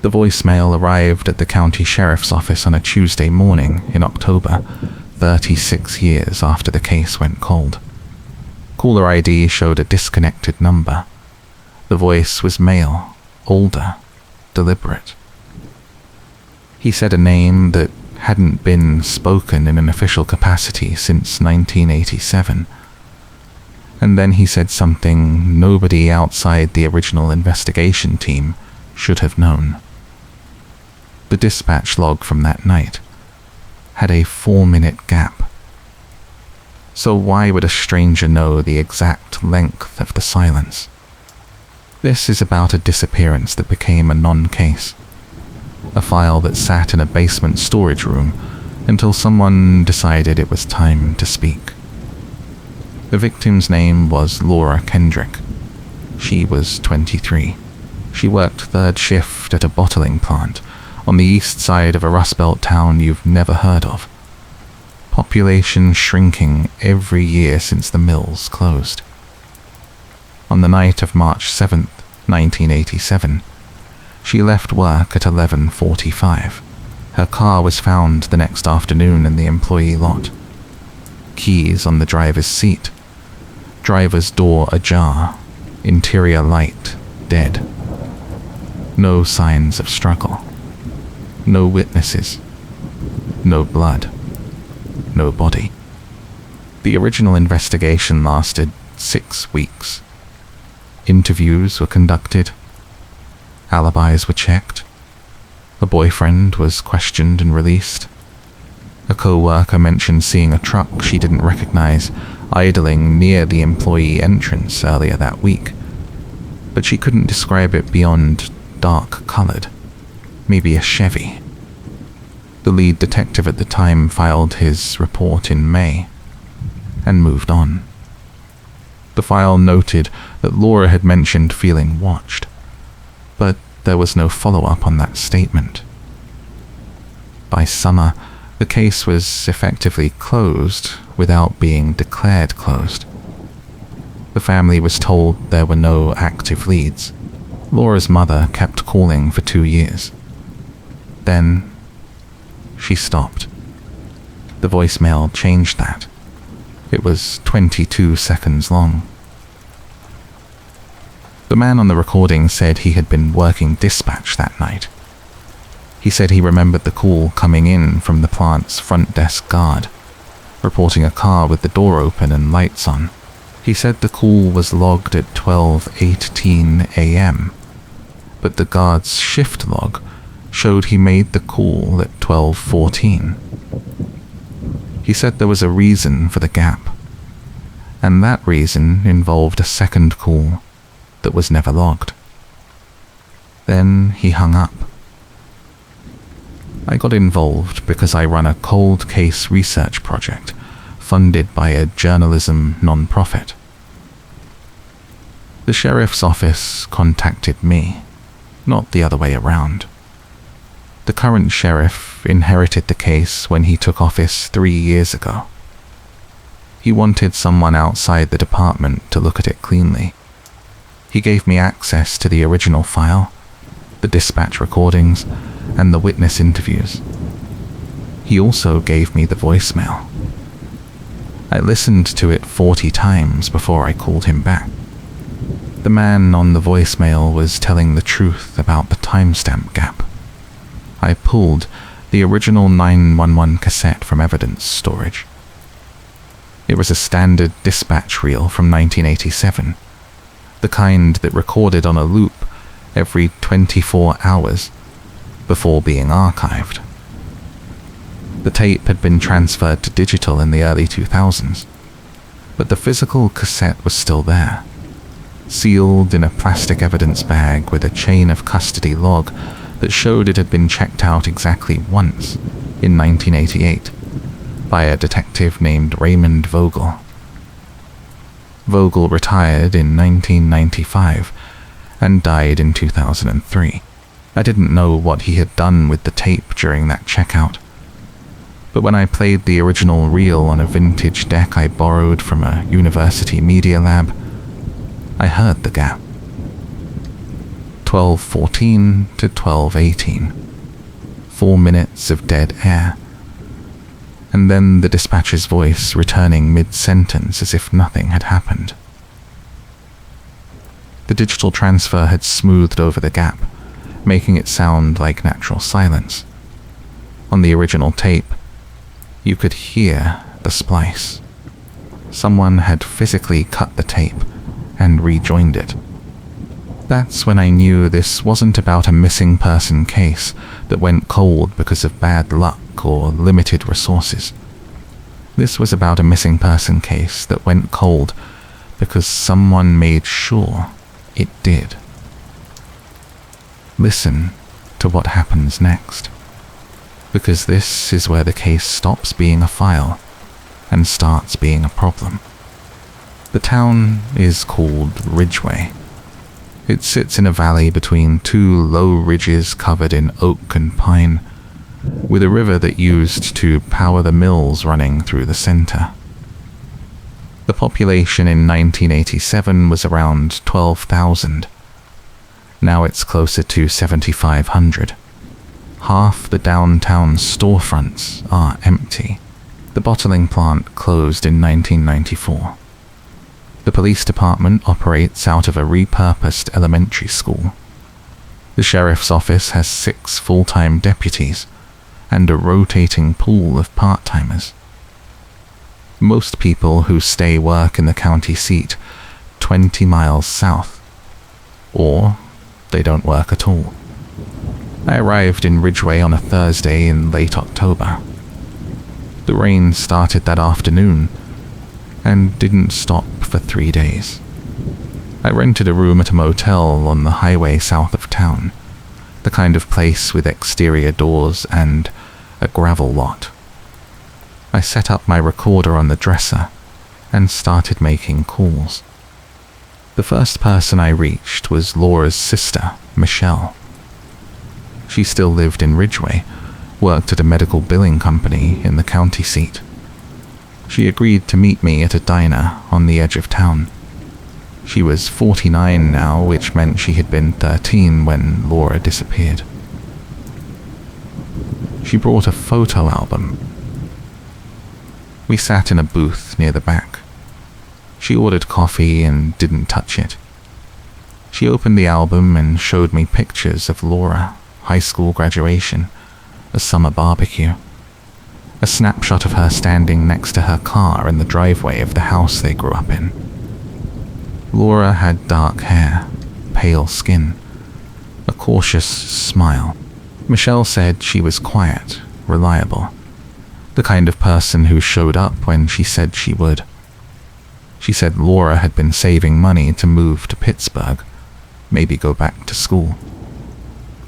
The voicemail arrived at the county sheriff's office on a Tuesday morning in October, 36 years after the case went cold. Caller ID showed a disconnected number. The voice was male, older, deliberate. He said a name that hadn't been spoken in an official capacity since 1987. And then he said something nobody outside the original investigation team should have known. The dispatch log from that night had a 4-minute gap. So why would a stranger know the exact length of the silence? This is about a disappearance that became a non-case. A file that sat in a basement storage room until someone decided it was time to speak. The victim's name was Laura Kendrick. She was 23. She worked third shift at a bottling plant on the east side of a Rust Belt town you've never heard of. Population shrinking every year since the mills closed. On the night of March 7th, 1987, she left work at 11:45. Her car was found the next afternoon in the employee lot. Keys on the driver's seat. Driver's door ajar. Interior light dead. No signs of struggle. No witnesses. No blood. No body. The original investigation lasted 6 weeks. Interviews were conducted. Alibis were checked. A boyfriend was questioned and released. A co-worker mentioned seeing a truck she didn't recognize idling near the employee entrance earlier that week, but she couldn't describe it beyond dark-colored, maybe a Chevy. The lead detective at the time filed his report in May and moved on. The file noted that Laura had mentioned feeling watched, but there was no follow-up on that statement. By summer, the case was effectively closed without being declared closed. The family was told there were no active leads. Laura's mother kept calling for 2 years. Then, she stopped. The voicemail changed that. It was 22 seconds long. The man on the recording said he had been working dispatch that night. He said he remembered the call coming in from the plant's front desk guard, reporting a car with the door open and lights on. He said the call was logged at 12:18 a.m., but the guard's shift log showed he made the call at 12:14. He said there was a reason for the gap, and that reason involved a second call that was never logged. Then he hung up. I got involved because I run a cold case research project funded by a journalism non-profit. The sheriff's office contacted me, not the other way around. The current sheriff inherited the case when he took office 3 years ago. He wanted someone outside the department to look at it cleanly. He gave me access to the original file, the dispatch recordings, and the witness interviews. He also gave me the voicemail. I listened to it 40 times before I called him back. The man on the voicemail was telling the truth about the timestamp gap. I pulled the original 911 cassette from evidence storage. It was a standard dispatch reel from 1987, the kind that recorded on a loop every 24 hours before being archived. The tape had been transferred to digital in the early 2000s, but the physical cassette was still there, sealed in a plastic evidence bag with a chain of custody log that showed it had been checked out exactly once in 1988 by a detective named Raymond Vogel. Vogel retired in 1995 and died in 2003. I didn't know what he had done with the tape during that checkout, but when I played the original reel on a vintage deck I borrowed from a university media lab, I heard the gap. 12:14 to 12:18. 4 minutes of dead air. And then the dispatcher's voice returning mid-sentence as if nothing had happened. The digital transfer had smoothed over the gap, making it sound like natural silence. On the original tape, you could hear the splice. Someone had physically cut the tape and rejoined it. That's when I knew this wasn't about a missing person case that went cold because of bad luck or limited resources. This was about a missing person case that went cold because someone made sure it did. Listen to what happens next, because this is where the case stops being a file and starts being a problem. The town is called Ridgeway. It sits in a valley between two low ridges covered in oak and pine, with a river that used to power the mills running through the center. The population in 1987 was around 12,000. Now it's closer to 7,500. Half the downtown storefronts are empty. The bottling plant closed in 1994. The police department operates out of a repurposed elementary school. The sheriff's office has 6 full-time deputies and a rotating pool of part-timers. Most people who stay work in the county seat 20 miles south, or they don't work at all. I arrived in Ridgeway on a Thursday in late October. The rain started that afternoon and didn't stop for 3 days. I rented a room at a motel on the highway south of town, the kind of place with exterior doors and a gravel lot. I set up my recorder on the dresser and started making calls. The first person I reached was Laura's sister, Michelle. She still lived in Ridgeway, worked at a medical billing company in the county seat. She agreed to meet me at a diner on the edge of town. She was 49 now, which meant she had been 13 when Laura disappeared. She brought a photo album. We sat in a booth near the back. She ordered coffee and didn't touch it. She opened the album and showed me pictures of Laura, high school graduation, a summer barbecue, a snapshot of her standing next to her car in the driveway of the house they grew up in. Laura had dark hair, pale skin, a cautious smile. Michelle said she was quiet, reliable, the kind of person who showed up when she said she would. She said Laura had been saving money to move to Pittsburgh, maybe go back to school.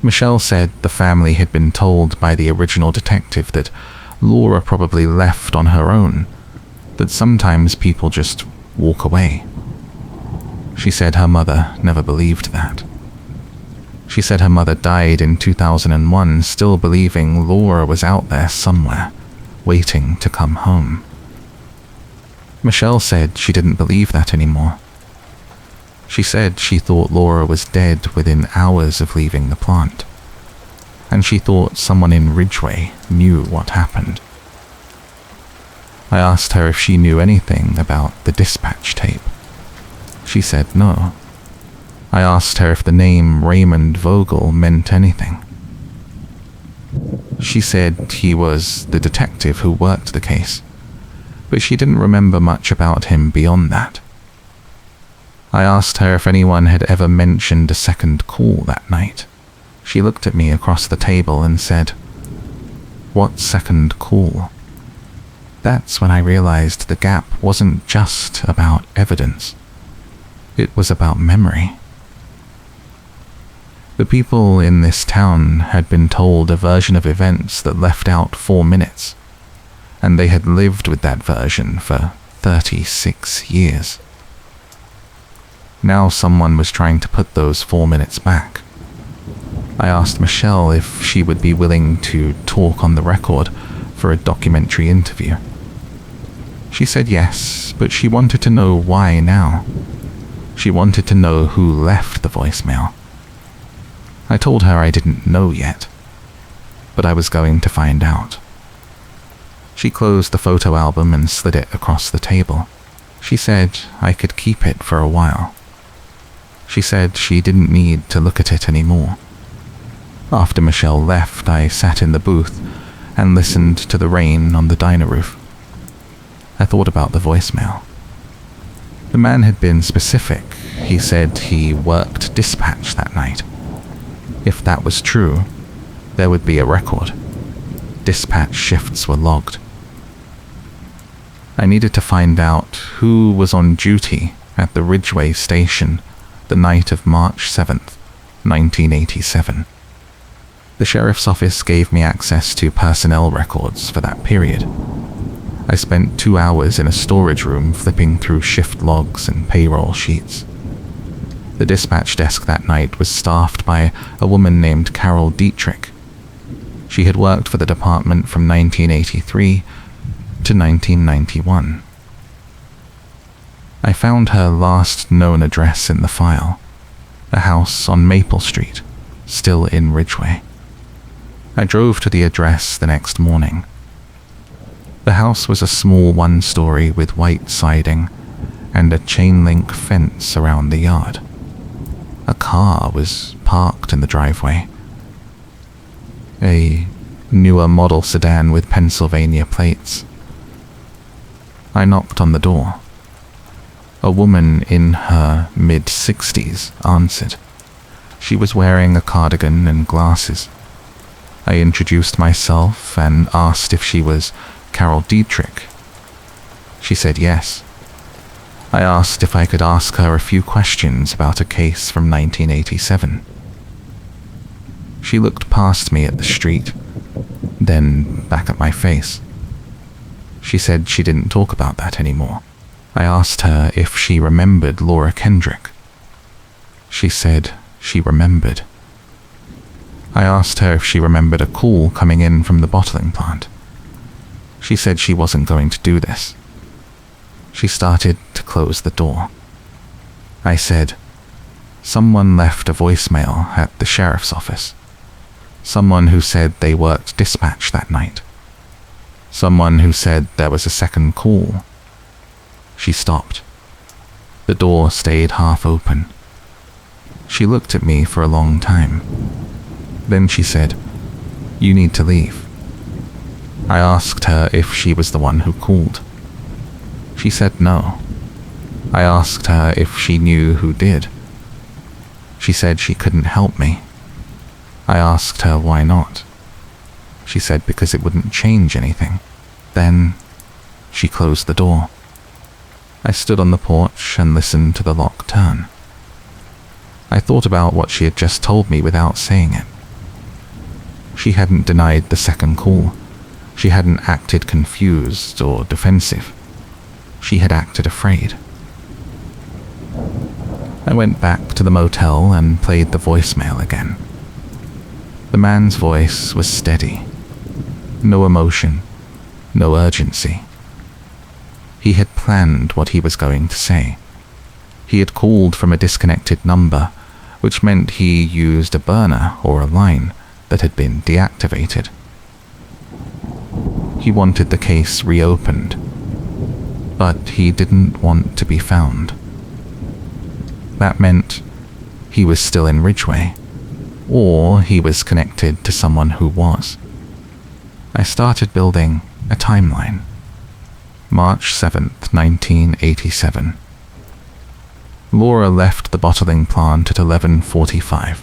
Michelle said the family had been told by the original detective that Laura probably left on her own, that sometimes people just walk away. She said her mother never believed that. She said her mother died in 2001 still believing Laura was out there somewhere, waiting to come home. Michelle said she didn't believe that anymore. She said she thought Laura was dead within hours of leaving the plant, and she thought someone in Ridgeway knew what happened. I asked her if she knew anything about the dispatch tape. She said no. I asked her if the name Raymond Vogel meant anything. She said he was the detective who worked the case, but she didn't remember much about him beyond that. I asked her if anyone had ever mentioned a second call that night. She looked at me across the table and said, "What second call?" That's when I realized the gap wasn't just about evidence. It was about memory. The people in this town had been told a version of events that left out 4 minutes, and they had lived with that version for 36 years. Now someone was trying to put those 4 minutes back. I asked Michelle if she would be willing to talk on the record for a documentary interview. She said yes, but she wanted to know why now. She wanted to know who left the voicemail. I told her I didn't know yet, but I was going to find out. She closed the photo album and slid it across the table. She said I could keep it for a while. She said she didn't need to look at it anymore. After Michelle left, I sat in the booth and listened to the rain on the diner roof. I thought about the voicemail. The man had been specific. He said he worked dispatch that night. If that was true, there would be a record. Dispatch shifts were logged. I needed to find out who was on duty at the Ridgeway station the night of March 7th, 1987. The sheriff's office gave me access to personnel records for that period. I spent 2 hours in a storage room flipping through shift logs and payroll sheets. The dispatch desk that night was staffed by a woman named Carol Dietrich. She had worked for the department from 1983 to 1991. I found her last known address in the file, a house on Maple Street, still in Ridgeway. I drove to the address the next morning. The house was a small one-story with white siding and a chain-link fence around the yard. A car was parked in the driveway. A newer model sedan with Pennsylvania plates. I knocked on the door. A woman in her mid-60s answered. She was wearing a cardigan and glasses. I introduced myself and asked if she was Carol Dietrich. She said yes. I asked if I could ask her a few questions about a case from 1987. She looked past me at the street, then back at my face. She said she didn't talk about that anymore. I asked her if she remembered Laura Kendrick. She said she remembered. I asked her if she remembered a call coming in from the bottling plant. She said she wasn't going to do this. She started to close the door. I said, "Someone left a voicemail at the sheriff's office. Someone who said they worked dispatch that night. Someone who said there was a second call." She stopped. The door stayed half open. She looked at me for a long time. Then she said, "You need to leave." I asked her if she was the one who called. She said no. I asked her if she knew who did. She said she couldn't help me. I asked her why not. She said because it wouldn't change anything. Then she closed the door. I stood on the porch and listened to the lock turn. I thought about what she had just told me without saying it. She hadn't denied the second call. She hadn't acted confused or defensive. She had acted afraid. I went back to the motel and played the voicemail again. The man's voice was steady. No emotion, no urgency. He had planned what he was going to say. He had called from a disconnected number, which meant he used a burner or a line that had been deactivated. He wanted the case reopened, but he didn't want to be found. That meant he was still in Ridgeway, or he was connected to someone who was. I started building a timeline. March 7th, 1987. Laura left the bottling plant at 11:45.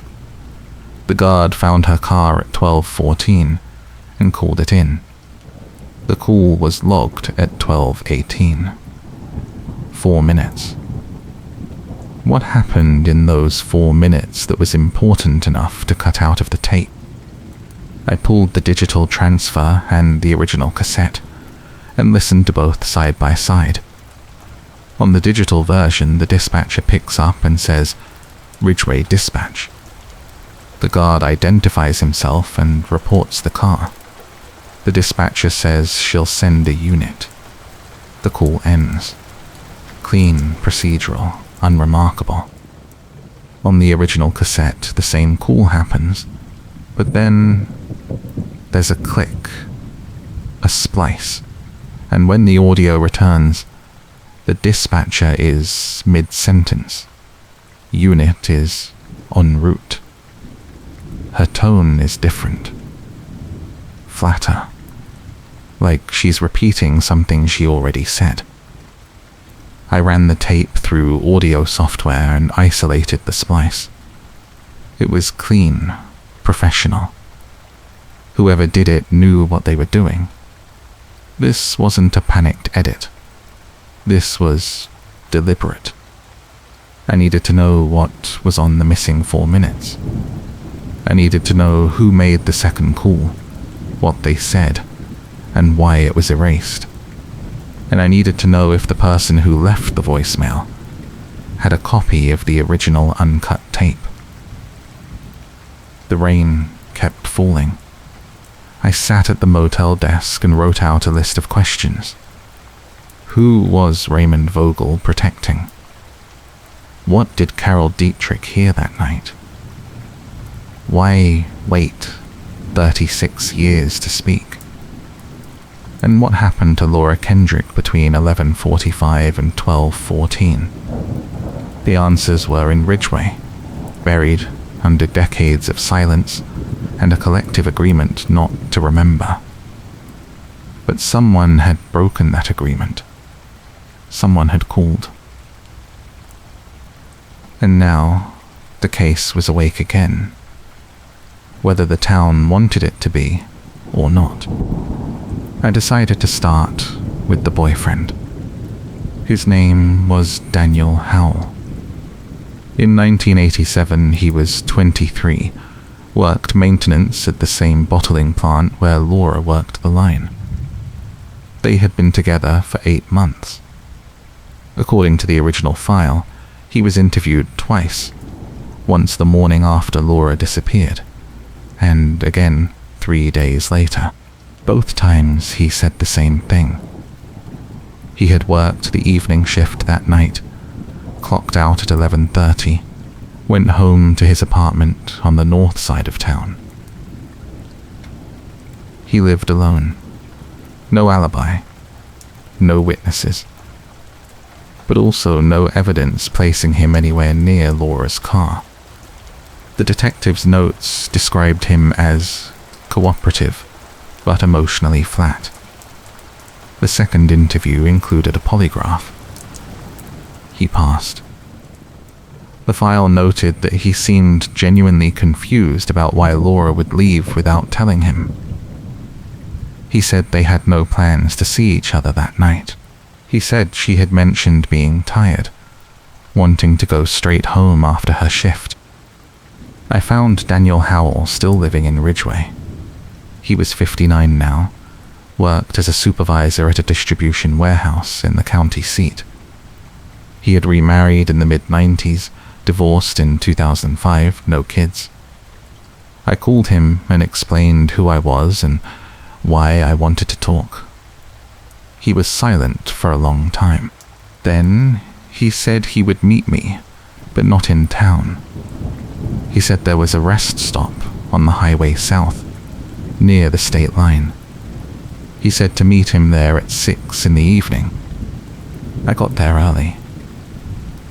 The guard found her car at 12:14 and called it in. The call was logged at 12:18. 4 minutes. What happened in those 4 minutes that was important enough to cut out of the tape? I pulled the digital transfer and the original cassette and listened to both side by side. On the digital version, the dispatcher picks up and says, "Ridgeway Dispatch." The guard identifies himself and reports the car. The dispatcher says she'll send a unit. The call ends. Clean, procedural, unremarkable. On the original cassette, the same call happens, but then there's a click, a splice, and when the audio returns, the dispatcher is mid-sentence. Unit is en route. Her tone is different. Flatter. Like she's repeating something she already said. I ran the tape through audio software and isolated the splice. It was clean, professional. Whoever did it knew what they were doing. This wasn't a panicked edit. This was deliberate. I needed to know what was on the missing 4 minutes. I needed to know who made the second call, what they said, and why it was erased. And I needed to know if the person who left the voicemail had a copy of the original uncut tape. The rain kept falling. I sat at the motel desk and wrote out a list of questions. Who was Raymond Vogel protecting? What did Carol Dietrich hear that night? Why wait 36 years to speak? And what happened to Laura Kendrick between 11:45 and 12:14? The answers were in Ridgeway, buried under decades of silence and a collective agreement not to remember. But someone had broken that agreement. Someone had called. And now, the case was awake again, whether the town wanted it to be or not. I decided to start with the boyfriend. His name was Daniel Howell. In 1987, he was 23, worked maintenance at the same bottling plant where Laura worked the line. They had been together for 8 months. According to the original file, he was interviewed twice, once the morning after Laura disappeared, and again 3 days later. Both times he said the same thing. He had worked the evening shift that night, clocked out at 11:30, went home to his apartment on the north side of town. He lived alone. No alibi, no witnesses, but also no evidence placing him anywhere near Laura's car. The detective's notes described him as cooperative, but emotionally flat. The second interview included a polygraph. He passed. The file noted that he seemed genuinely confused about why Laura would leave without telling him. He said they had no plans to see each other that night. He said she had mentioned being tired, wanting to go straight home after her shift. I found Daniel Howell still living in Ridgeway. He was 59 now, worked as a supervisor at a distribution warehouse in the county seat. He had remarried in the mid-90s, divorced in 2005, no kids. I called him and explained who I was and why I wanted to talk. He was silent for a long time. Then he said he would meet me, but not in town. He said there was a rest stop on the highway south, near the state line. He said to meet him there at 6 in the evening. I got there early.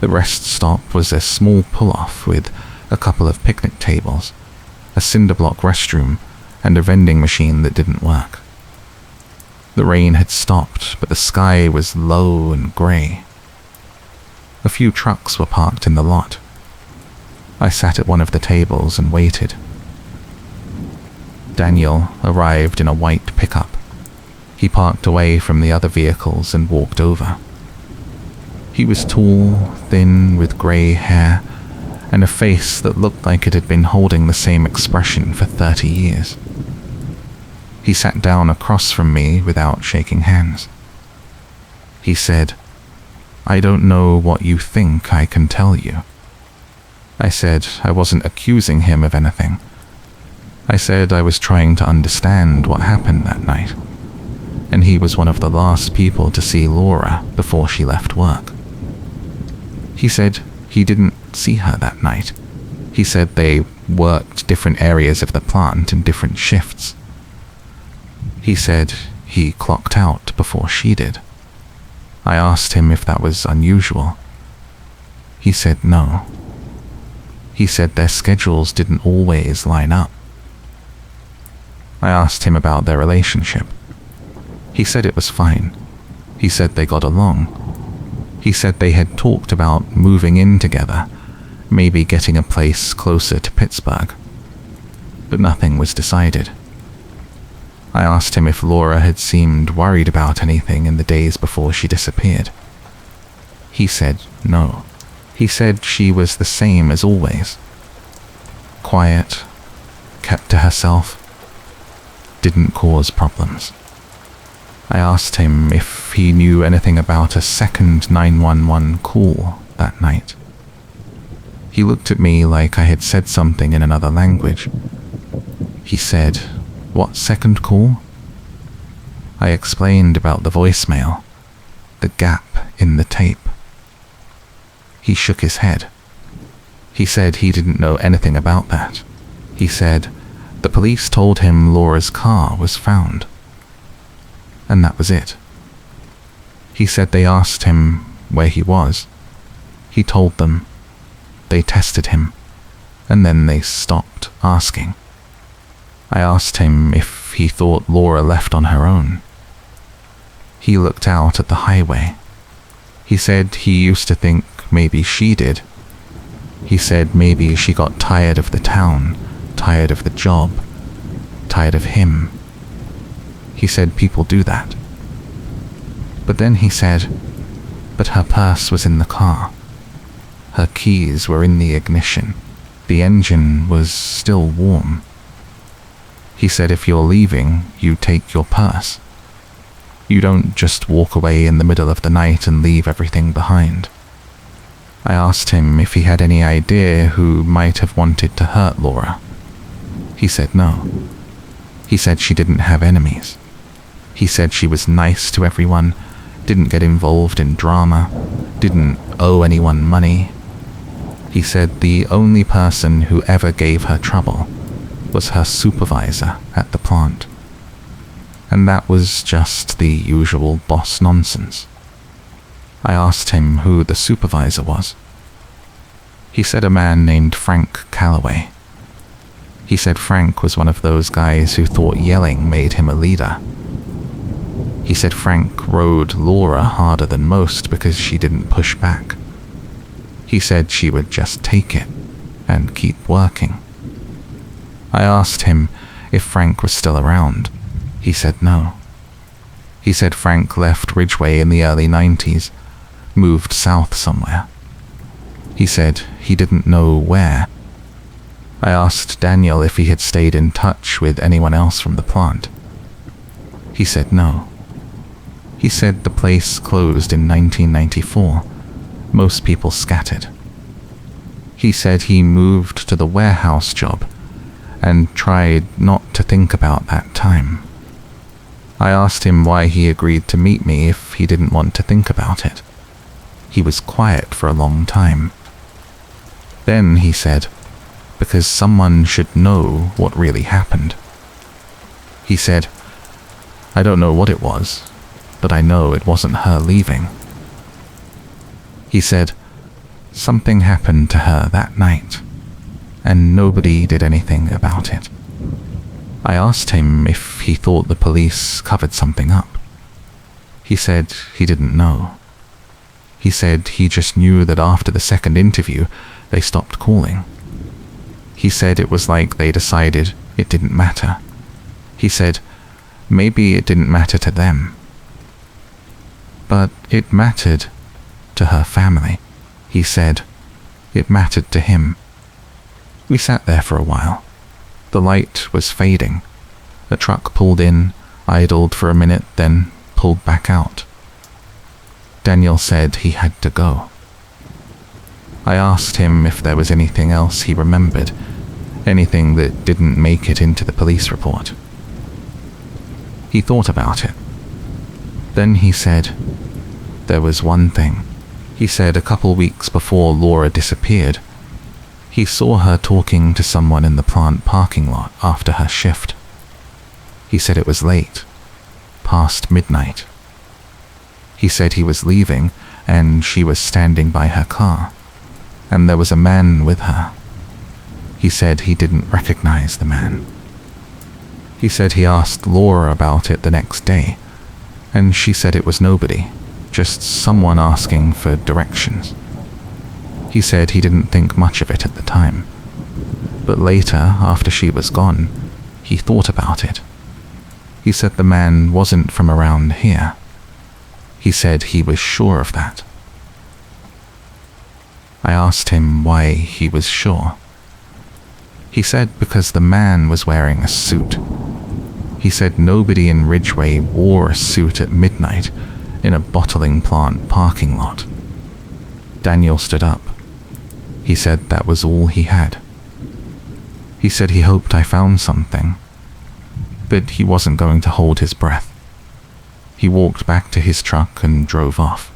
The rest stop was a small pull-off with a couple of picnic tables, a cinder block restroom, and a vending machine that didn't work. The rain had stopped, but the sky was low and grey. A few trucks were parked in the lot. I sat at one of the tables and waited. Daniel arrived in a white pickup. He parked away from the other vehicles and walked over. He was tall, thin, with grey hair, and a face that looked like it had been holding the same expression for 30 years. He sat down across from me without shaking hands. He said, "I don't know what you think I can tell you." I said I wasn't accusing him of anything. I said I was trying to understand what happened that night, and he was one of the last people to see Laura before she left work. He said he didn't see her that night, He said they worked different areas of the plant in different shifts. He said he clocked out before she did. I asked him if that was unusual. He said no. He said their schedules didn't always line up. I asked him about their relationship. He said it was fine. He said they got along. He said they had talked about moving in together, maybe getting a place closer to Pittsburgh. But nothing was decided. I asked him if Laura had seemed worried about anything in the days before she disappeared. He said no. He said she was the same as always. Quiet, kept to herself, didn't cause problems. I asked him if he knew anything about a second 911 call that night. He looked at me like I had said something in another language. He said, "What second call?" I explained about the voicemail, the gap in the tape. He shook his head. He said he didn't know anything about that. He said the police told him Laura's car was found. And that was it. He said they asked him where he was. He told them. They tested him, and then they stopped asking. I asked him if he thought Laura left on her own. He looked out at the highway. He said he used to think maybe she did. He said maybe she got tired of the town, tired of the job, tired of him. He said people do that. But then he said, but her purse was in the car. Her keys were in the ignition. The engine was still warm. He said if you're leaving, you take your purse. You don't just walk away in the middle of the night and leave everything behind. I asked him if he had any idea who might have wanted to hurt Laura. He said no. He said she didn't have enemies. He said she was nice to everyone, didn't get involved in drama, didn't owe anyone money. He said the only person who ever gave her trouble was her supervisor at the plant. And that was just the usual boss nonsense. I asked him who the supervisor was. He said a man named Frank Calloway. He said Frank was one of those guys who thought yelling made him a leader. He said Frank rode Laura harder than most because she didn't push back. He said she would just take it and keep working. I asked him if Frank was still around. He said no. He said Frank left Ridgeway in the early 90s, moved south somewhere. He said he didn't know where. I asked Daniel if he had stayed in touch with anyone else from the plant. He said no. He said the place closed in 1994. Most people scattered. He said he moved to the warehouse job and tried not to think about that time. I asked him why he agreed to meet me if he didn't want to think about it. He was quiet for a long time. Then he said, because someone should know what really happened. He said, I don't know what it was, but I know it wasn't her leaving. He said, something happened to her that night, and nobody did anything about it. I asked him if he thought the police covered something up. He said he didn't know. He said he just knew that after the second interview, they stopped calling. He said it was like they decided it didn't matter. He said maybe it didn't matter to them. But it mattered to her family. He said it mattered to him. We sat there for a while. The light was fading. A truck pulled in, idled for a minute, then pulled back out. Daniel said he had to go. I asked him if there was anything else he remembered, anything that didn't make it into the police report. He thought about it. Then he said, there was one thing. He said a couple weeks before Laura disappeared, He saw her talking to someone in the plant parking lot after her shift. He said it was late, past midnight. He said he was leaving and she was standing by her car, and there was a man with her. He said he didn't recognize the man. He said he asked Laura about it the next day, and she said it was nobody, just someone asking for directions. He said he didn't think much of it at the time, but later, after she was gone, he thought about it. He said the man wasn't from around here. He said he was sure of that. I asked him why he was sure. He said because the man was wearing a suit. He said nobody in Ridgeway wore a suit at midnight in a bottling plant parking lot. Daniel stood up. He said that was all he had. He said he hoped I found something, but he wasn't going to hold his breath. He walked back to his truck and drove off.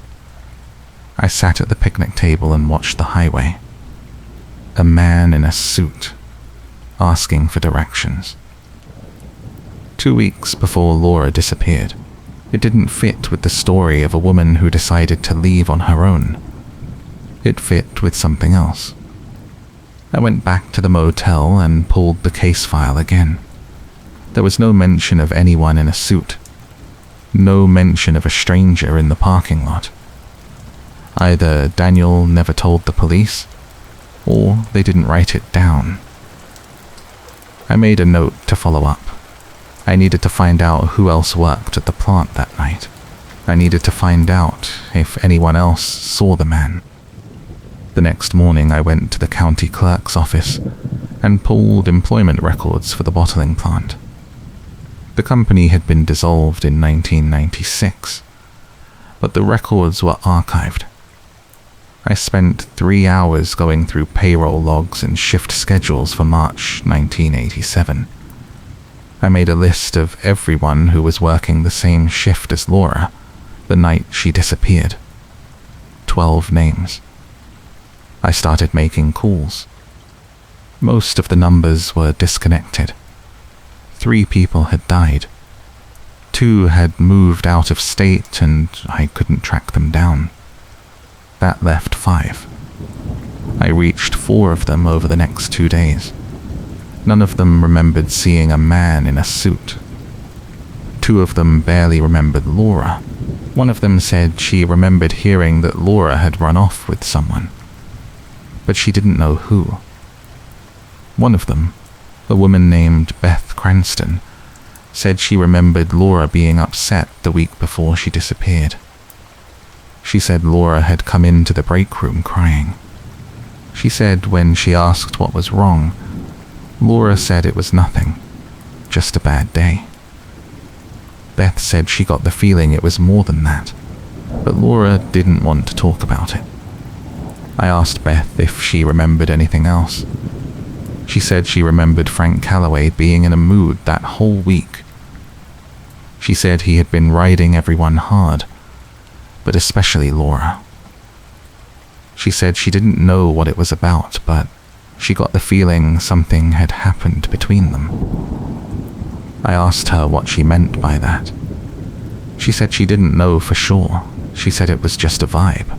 I sat at the picnic table and watched the highway. A man in a suit, asking for directions. 2 weeks before Laura disappeared, it didn't fit with the story of a woman who decided to leave on her own. It fit with something else. I went back to the motel and pulled the case file again. There was no mention of anyone in a suit. No mention of a stranger in the parking lot. Either Daniel never told the police, or they didn't write it down. I made a note to follow up. I needed to find out who else worked at the plant that night. I needed to find out if anyone else saw the man. The next morning I went to the county clerk's office and pulled employment records for the bottling plant. The company had been dissolved in 1996, but the records were archived. I spent 3 hours going through payroll logs and shift schedules for March 1987. I made a list of everyone who was working the same shift as Laura the night she disappeared. 12 names. I started making calls. Most of the numbers were disconnected. 3 people had died. 2 had moved out of state and I couldn't track them down. That left 5. I reached 4 of them over the next 2 days. None of them remembered seeing a man in a suit. 2 of them barely remembered Laura. One of them said she remembered hearing that Laura had run off with someone, but she didn't know who. One of them, a woman named Beth Cranston, said she remembered Laura being upset the week before she disappeared. She said Laura had come into the break room crying. She said when she asked what was wrong, Laura said it was nothing, just a bad day. Beth said she got the feeling it was more than that, but Laura didn't want to talk about it. I asked Beth if she remembered anything else. She said she remembered Frank Calloway being in a mood that whole week. She said he had been riding everyone hard, but especially Laura. She said she didn't know what it was about, but she got the feeling something had happened between them. I asked her what she meant by that. She said she didn't know for sure. She said it was just a vibe.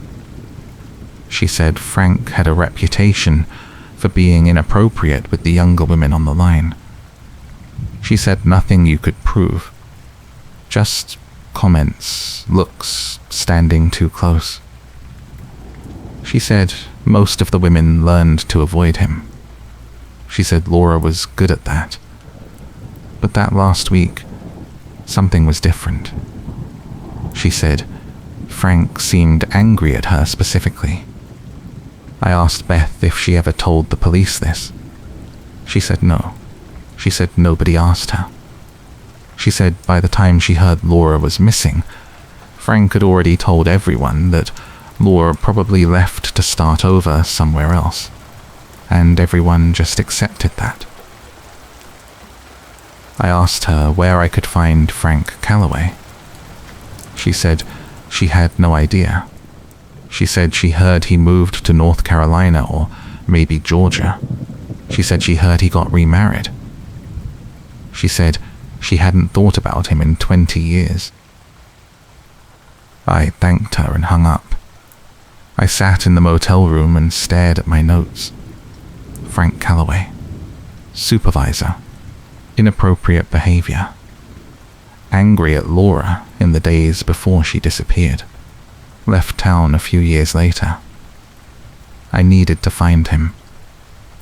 She said Frank had a reputation for being inappropriate with the younger women on the line. She said nothing you could prove. Just comments, looks, standing too close. She said most of the women learned to avoid him. She said Laura was good at that. But that last week, something was different. She said Frank seemed angry at her specifically. I asked Beth if she ever told the police this. She said no. She said nobody asked her. She said by the time she heard Laura was missing, Frank had already told everyone that Laura probably left to start over somewhere else, and everyone just accepted that. I asked her where I could find Frank Calloway. She said she had no idea. She said she heard he moved to North Carolina or maybe Georgia. She said she heard he got remarried. She said she hadn't thought about him in 20 years. I thanked her and hung up. I sat in the motel room and stared at my notes. Frank Calloway. Supervisor. Inappropriate behavior. Angry at Laura in the days before she disappeared. Left town a few years later. I needed to find him.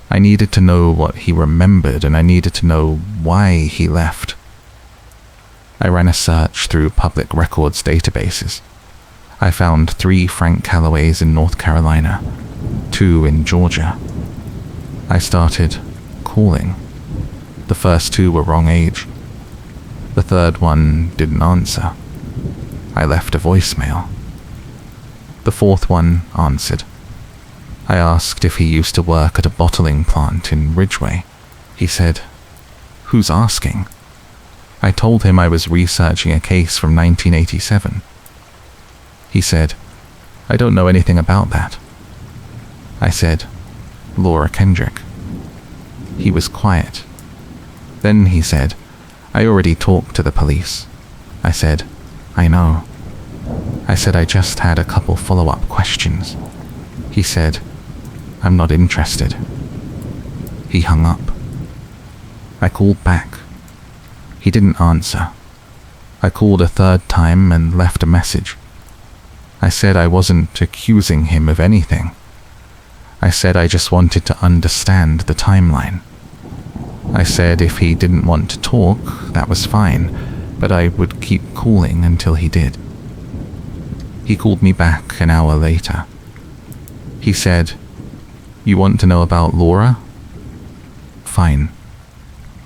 I needed to know what he remembered, and I needed to know why he left. I ran a search through public records databases. I found 3 Frank Callaways in North Carolina, 2 in Georgia. I started calling. The first 2 were wrong age. The third one didn't answer. I left a voicemail. The fourth one answered. I asked if he used to work at a bottling plant in Ridgeway. He said, "Who's asking?" I told him I was researching a case from 1987. He said, "I don't know anything about that." I said, "Laura Kendrick." He was quiet. Then he said, "I already talked to the police." I said, "I know." I said I just had a couple follow-up questions. He said, "I'm not interested." He hung up. I called back. He didn't answer. I called a third time and left a message. I said I wasn't accusing him of anything. I said I just wanted to understand the timeline. I said if he didn't want to talk, that was fine, but I would keep calling until he did. He called me back an hour later. He said, "You want to know about Laura? Fine.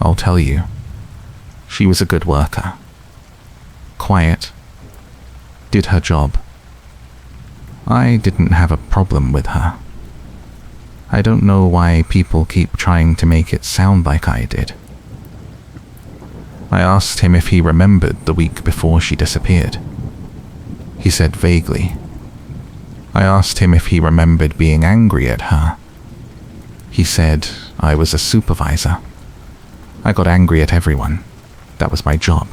I'll tell you. She was a good worker. Quiet. Did her job. I didn't have a problem with her. I don't know why people keep trying to make it sound like I did." I asked him if he remembered the week before she disappeared. He said vaguely. I asked him if he remembered being angry at her. He said I was a supervisor. I got angry at everyone. That was my job.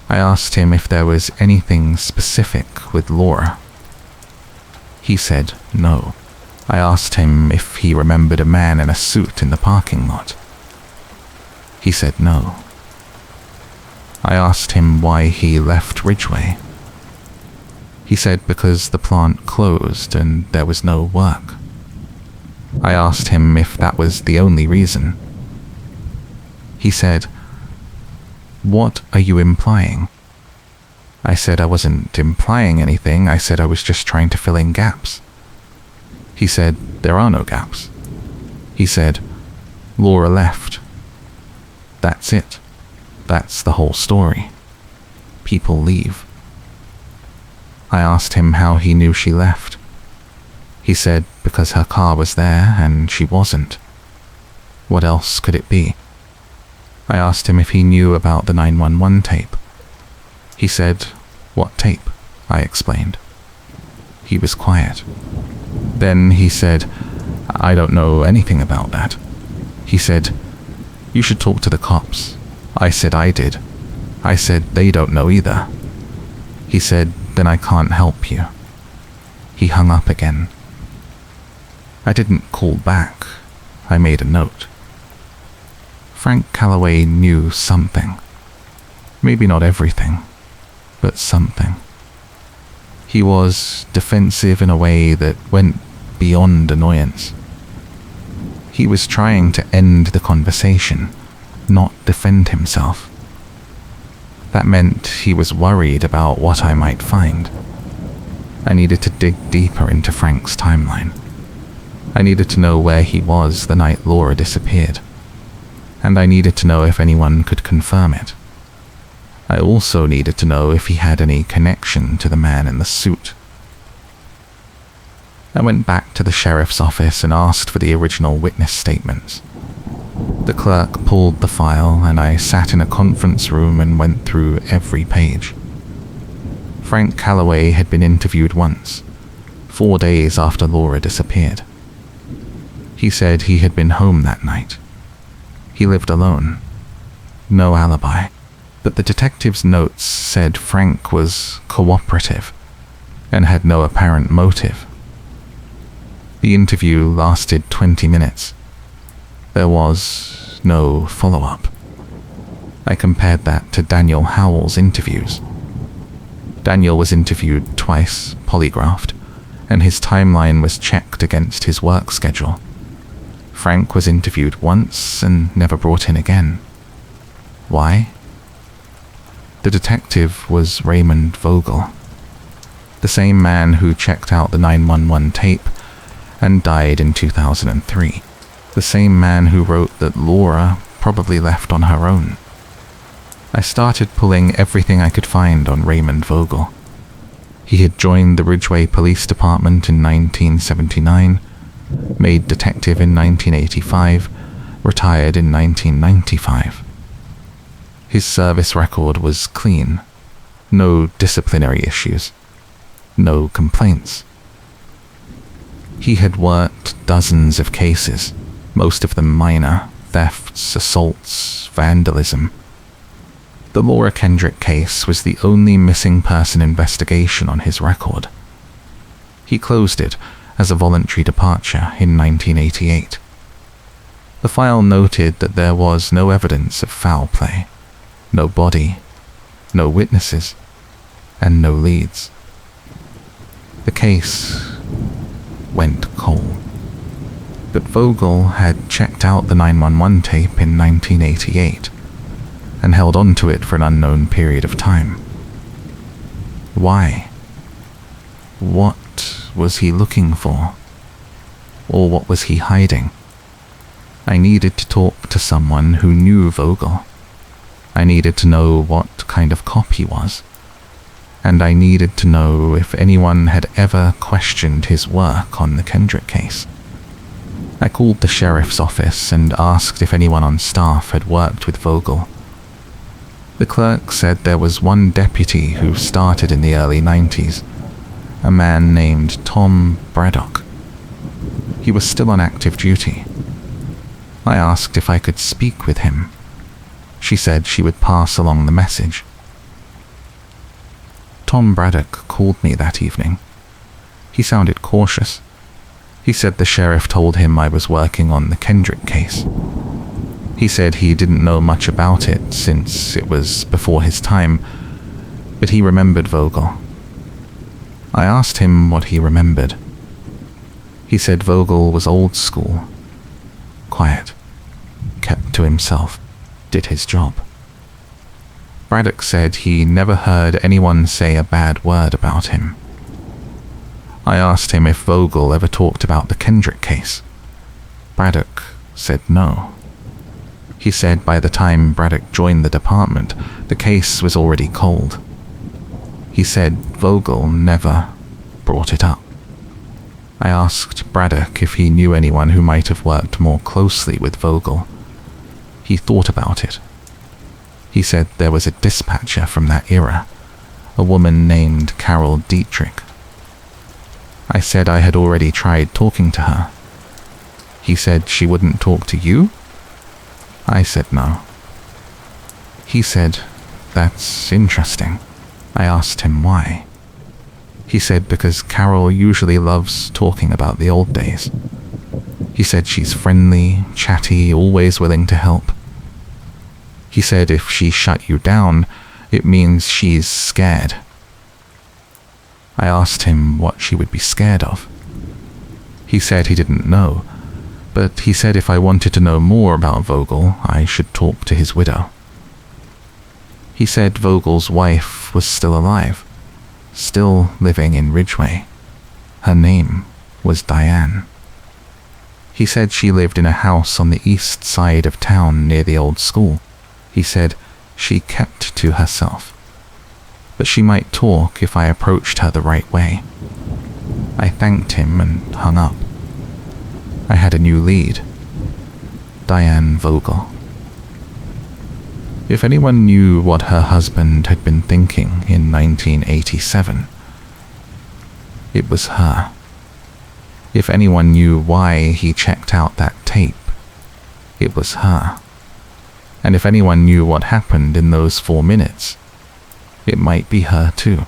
I asked him if there was anything specific with Laura. He said no. I asked him if he remembered a man in a suit in the parking lot. He said no. I asked him why he left Ridgeway. He said because the plant closed and there was no work. I asked him if that was the only reason. He said, "What are you implying?" I said I wasn't implying anything. I said I was just trying to fill in gaps. He said there are no gaps. He said, "Laura left. That's it. That's the whole story. People leave." I asked him how he knew she left. He said because her car was there and she wasn't. What else could it be? I asked him if he knew about the 911 tape. He said, "What tape?" I explained. He was quiet. Then he said, "I don't know anything about that." He said, "You should talk to the cops." I said I did. I said they don't know either. He said, "Then I can't help you." He hung up again. I didn't call back. I made a note. Frank Calloway knew something. Maybe not everything, but something. He was defensive in a way that went beyond annoyance. He was trying to end the conversation, not defend himself. That meant he was worried about what I might find. I needed to dig deeper into Frank's timeline. I needed to know where he was the night Laura disappeared. And I needed to know if anyone could confirm it. I also needed to know if he had any connection to the man in the suit. I went back to the sheriff's office and asked for the original witness statements. The clerk pulled the file and I sat in a conference room and went through every page. Frank Calloway had been interviewed once, 4 days after Laura disappeared. He said he had been home that night. He lived alone. No alibi, but the detective's notes said Frank was cooperative and had no apparent motive. The interview lasted 20 minutes. There was no follow-up. I compared that to Daniel Howell's interviews. Daniel was interviewed twice, polygraphed, and his timeline was checked against his work schedule. Frank was interviewed once and never brought in again. Why? The detective was Raymond Vogel, the same man who checked out the 911 tape and died in 2003, the same man who wrote that Laura probably left on her own. I started pulling everything I could find on Raymond Vogel. He had joined the Ridgeway Police Department in 1979, made detective in 1985, retired in 1995. His service record was clean. No disciplinary issues. No complaints. He had worked dozens of cases, most of them minor, thefts, assaults, vandalism. The Laura Kendrick case was the only missing person investigation on his record. He closed it as a voluntary departure in 1988. The file noted that there was no evidence of foul play, no body, no witnesses, and no leads. The case went cold. But Vogel had checked out the 911 tape in 1988 and held on to it for an unknown period of time. Why? What was he looking for? Or what was he hiding? I needed to talk to someone who knew Vogel. I needed to know what kind of cop he was. And I needed to know if anyone had ever questioned his work on the Kendrick case. I called the sheriff's office and asked if anyone on staff had worked with Vogel. The clerk said there was one deputy who started in the early 90s, a man named Tom Braddock. He was still on active duty. I asked if I could speak with him. She said she would pass along the message. Tom Braddock called me that evening. He sounded cautious. He said the sheriff told him I was working on the Kendrick case. He said he didn't know much about it since it was before his time, but he remembered Vogel. I asked him what he remembered. He said Vogel was old school, quiet, kept to himself, did his job. Braddock said he never heard anyone say a bad word about him. I asked him if Vogel ever talked about the Kendrick case. Braddock said no. He said by the time Braddock joined the department, the case was already cold. He said Vogel never brought it up. I asked Braddock if he knew anyone who might have worked more closely with Vogel. He thought about it. He said there was a dispatcher from that era, a woman named Carol Dietrich. I said I had already tried talking to her. He said she wouldn't talk to you? I said no. He said, that's interesting. I asked him why. He said because Carol usually loves talking about the old days. He said she's friendly, chatty, always willing to help. He said if she shut you down, it means she's scared. I asked him what she would be scared of. He said he didn't know, but he said if I wanted to know more about Vogel, I should talk to his widow. He said Vogel's wife was still alive, still living in Ridgeway. Her name was Diane. He said she lived in a house on the east side of town near the old school. He said she kept to herself, but she might talk if I approached her the right way. I thanked him and hung up. I had a new lead. Diane Vogel. If anyone knew what her husband had been thinking in 1987, it was her. If anyone knew why he checked out that tape, it was her. And if anyone knew what happened in those 4 minutes, it might be her too.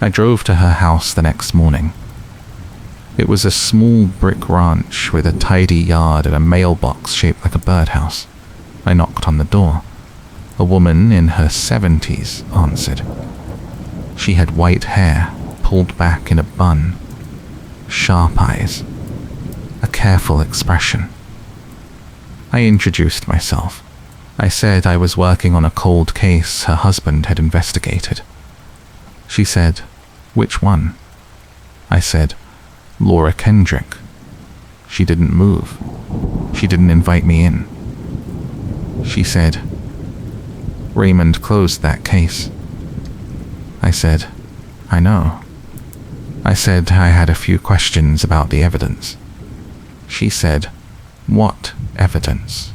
I drove to her house the next morning. It was a small brick ranch with a tidy yard and a mailbox shaped like a birdhouse. I knocked on the door. A woman in her 70s answered. She had white hair pulled back in a bun, sharp eyes, a careful expression. I introduced myself. I said I was working on a cold case her husband had investigated. She said, "Which one?" I said, "Laura Kendrick." She didn't move. She didn't invite me in. She said, "Raymond closed that case." I said, "I know." I said I had a few questions about the evidence. She said, "What evidence?"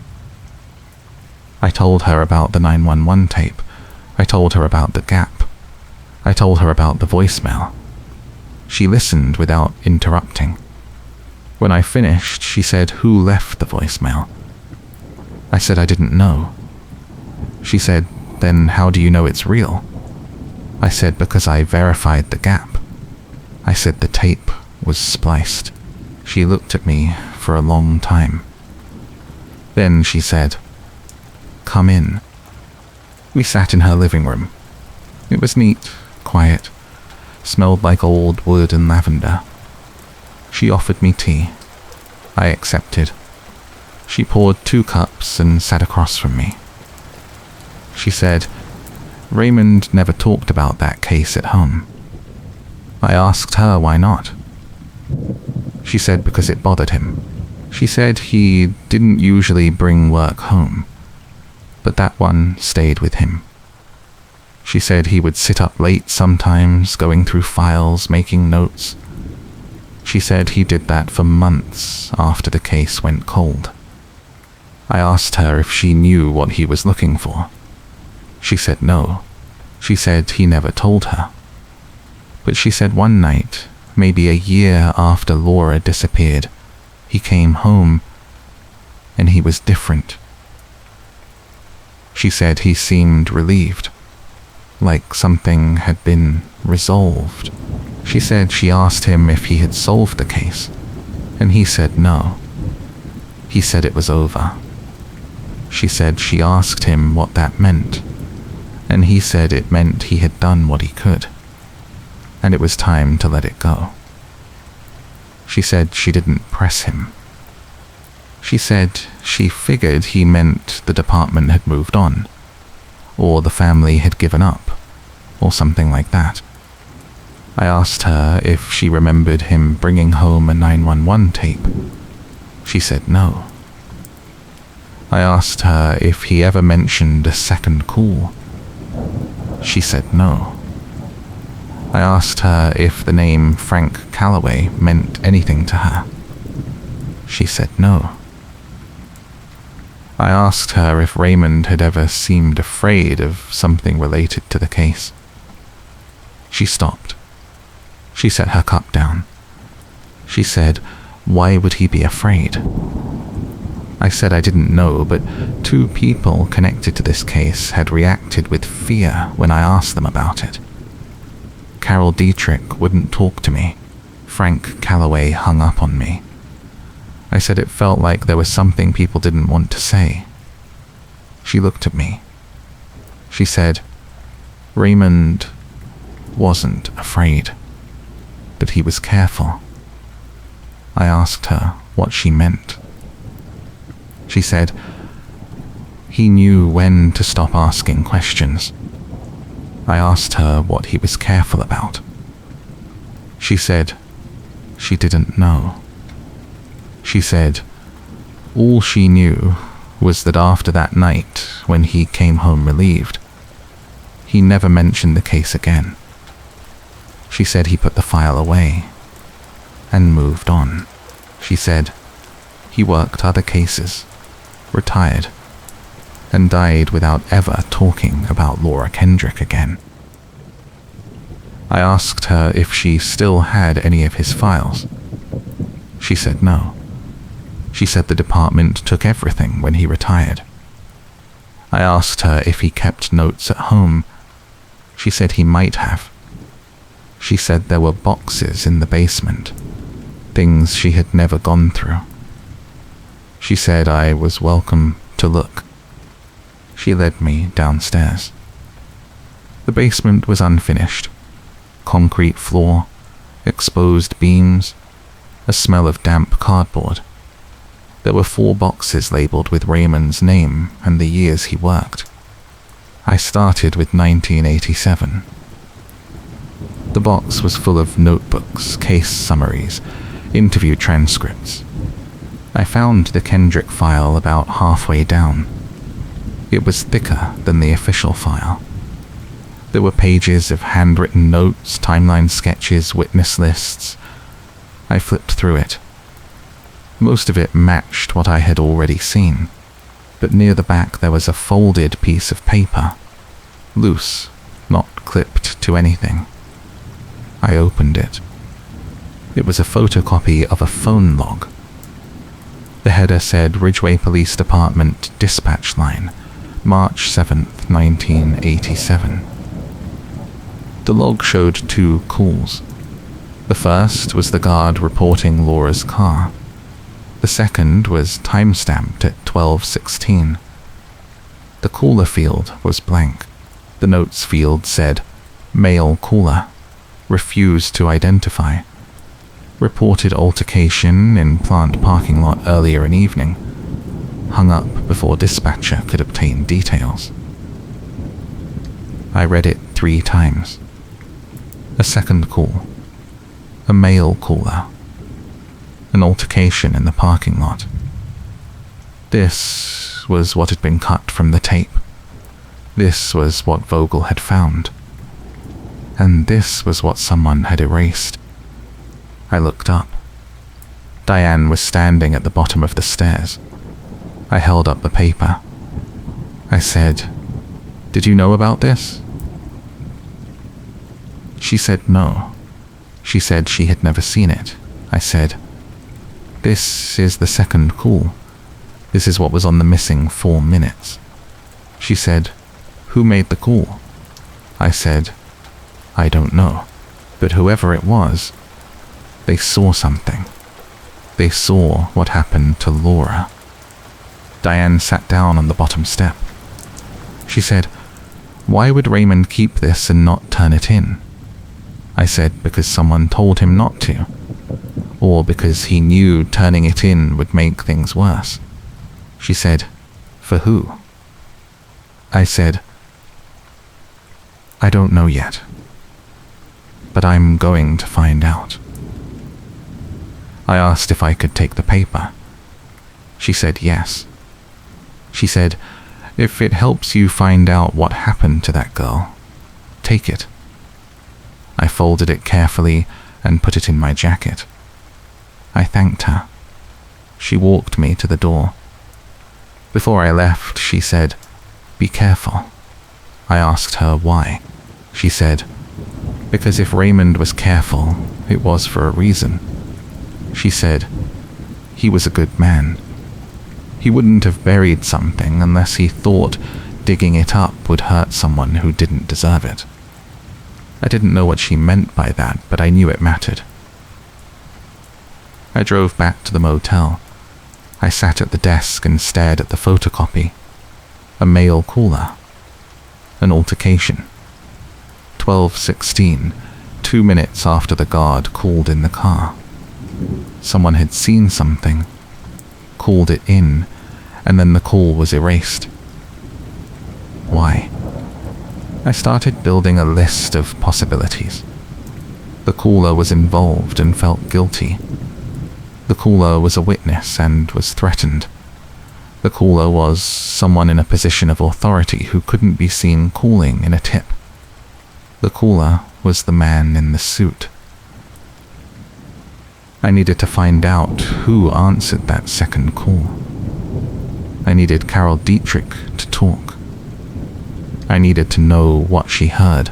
I told her about the 911 tape. I told her about the gap. I told her about the voicemail. She listened without interrupting. When I finished, she said, "Who left the voicemail?" I said I didn't know. She said, "Then how do you know it's real?" I said, "Because I verified the gap." I said the tape was spliced. She looked at me for a long time. Then she said, "Come in." We sat in her living room. It was neat, quiet, smelled like old wood and lavender. She offered me tea. I accepted. She poured 2 cups and sat across from me. She said, "Raymond never talked about that case at home." I asked her why not. She said because it bothered him. She said he didn't usually bring work home, but that one stayed with him. She said he would sit up late sometimes, going through files, making notes. She said he did that for months after the case went cold. I asked her if she knew what he was looking for. She said no. She said he never told her. But she said one night, maybe a year after Laura disappeared, he came home and he was different. She said he seemed relieved, like something had been resolved. She said she asked him if he had solved the case, and he said no. He said it was over. She said she asked him what that meant, and he said it meant he had done what he could, and it was time to let it go. She said she didn't press him. She said she figured he meant the department had moved on, or the family had given up, or something like that. I asked her if she remembered him bringing home a 911 tape. She said no. I asked her if he ever mentioned a second call. She said no. I asked her if the name Frank Calloway meant anything to her. She said no. I asked her if Raymond had ever seemed afraid of something related to the case. She stopped. She set her cup down. She said, "Why would he be afraid?" I said I didn't know, but 2 people connected to this case had reacted with fear when I asked them about it. Carol Dietrich wouldn't talk to me. Frank Calloway hung up on me. I said it felt like there was something people didn't want to say. She looked at me. She said, "Raymond wasn't afraid, but he was careful." I asked her what she meant. She said, "He knew when to stop asking questions." I asked her what he was careful about. She said she didn't know. She said all she knew was that after that night when he came home relieved, he never mentioned the case again. She said he put the file away and moved on. She said he worked other cases, retired, and died without ever talking about Laura Kendrick again. I asked her if she still had any of his files. She said no. She said the department took everything when he retired. I asked her if he kept notes at home. She said he might have. She said there were boxes in the basement, things she had never gone through. She said I was welcome to look. She led me downstairs. The basement was unfinished. Concrete floor, exposed beams, a smell of damp cardboard. There were 4 boxes labeled with Raymond's name and the years he worked. I started with 1987. The box was full of notebooks, case summaries, interview transcripts. I found the Kendrick file about halfway down. It was thicker than the official file. There were pages of handwritten notes, timeline sketches, witness lists. I flipped through it. Most of it matched what I had already seen, but near the back there was a folded piece of paper, loose, not clipped to anything. I opened it. It was a photocopy of a phone log. The header said Ridgeway Police Department Dispatch Line, March 7th, 1987. The log showed 2 calls. The first was the guard reporting Laura's car. The second was time-stamped at 12:16. The caller field was blank. The notes field said, male caller, refused to identify. Reported altercation in plant parking lot earlier in evening. Hung up before dispatcher could obtain details. I read it 3 times. A second call. A male caller. An altercation in the parking lot. This was what had been cut from the tape. This was what Vogel had found. And this was what someone had erased. I looked up. Diane was standing at the bottom of the stairs. I held up the paper. I said, "Did you know about this?" She said no. She said she had never seen it. I said, "This is the second call. This is what was on the missing 4 minutes." She said, "Who made the call?" I said, "I don't know, but whoever it was, they saw something. They saw what happened to Laura." Diane sat down on the bottom step. She said, "Why would Raymond keep this and not turn it in?" I said, "Because someone told him not to, or because he knew turning it in would make things worse." She said, "For who?" I said, "I don't know yet, but I'm going to find out." I asked if I could take the paper. She said yes. She said, "If it helps you find out what happened to that girl, take it." I folded it carefully and put it in my jacket. I thanked her. She walked me to the door. Before I left, she said, "Be careful." I asked her why. She said, "Because if Raymond was careful, it was for a reason." She said, "He was a good man. He wouldn't have buried something unless he thought digging it up would hurt someone who didn't deserve it." I didn't know what she meant by that, but I knew it mattered. I drove back to the motel. I sat at the desk and stared at the photocopy. A male caller. An altercation. 12:16, 2 minutes after the guard called in the car. Someone had seen something, called it in, and then the call was erased. Why? I started building a list of possibilities. The caller was involved and felt guilty. The caller was a witness and was threatened. The caller was someone in a position of authority who couldn't be seen calling in a tip. The caller was the man in the suit. I needed to find out who answered that second call. I needed Carol Dietrich to talk. I needed to know what she heard,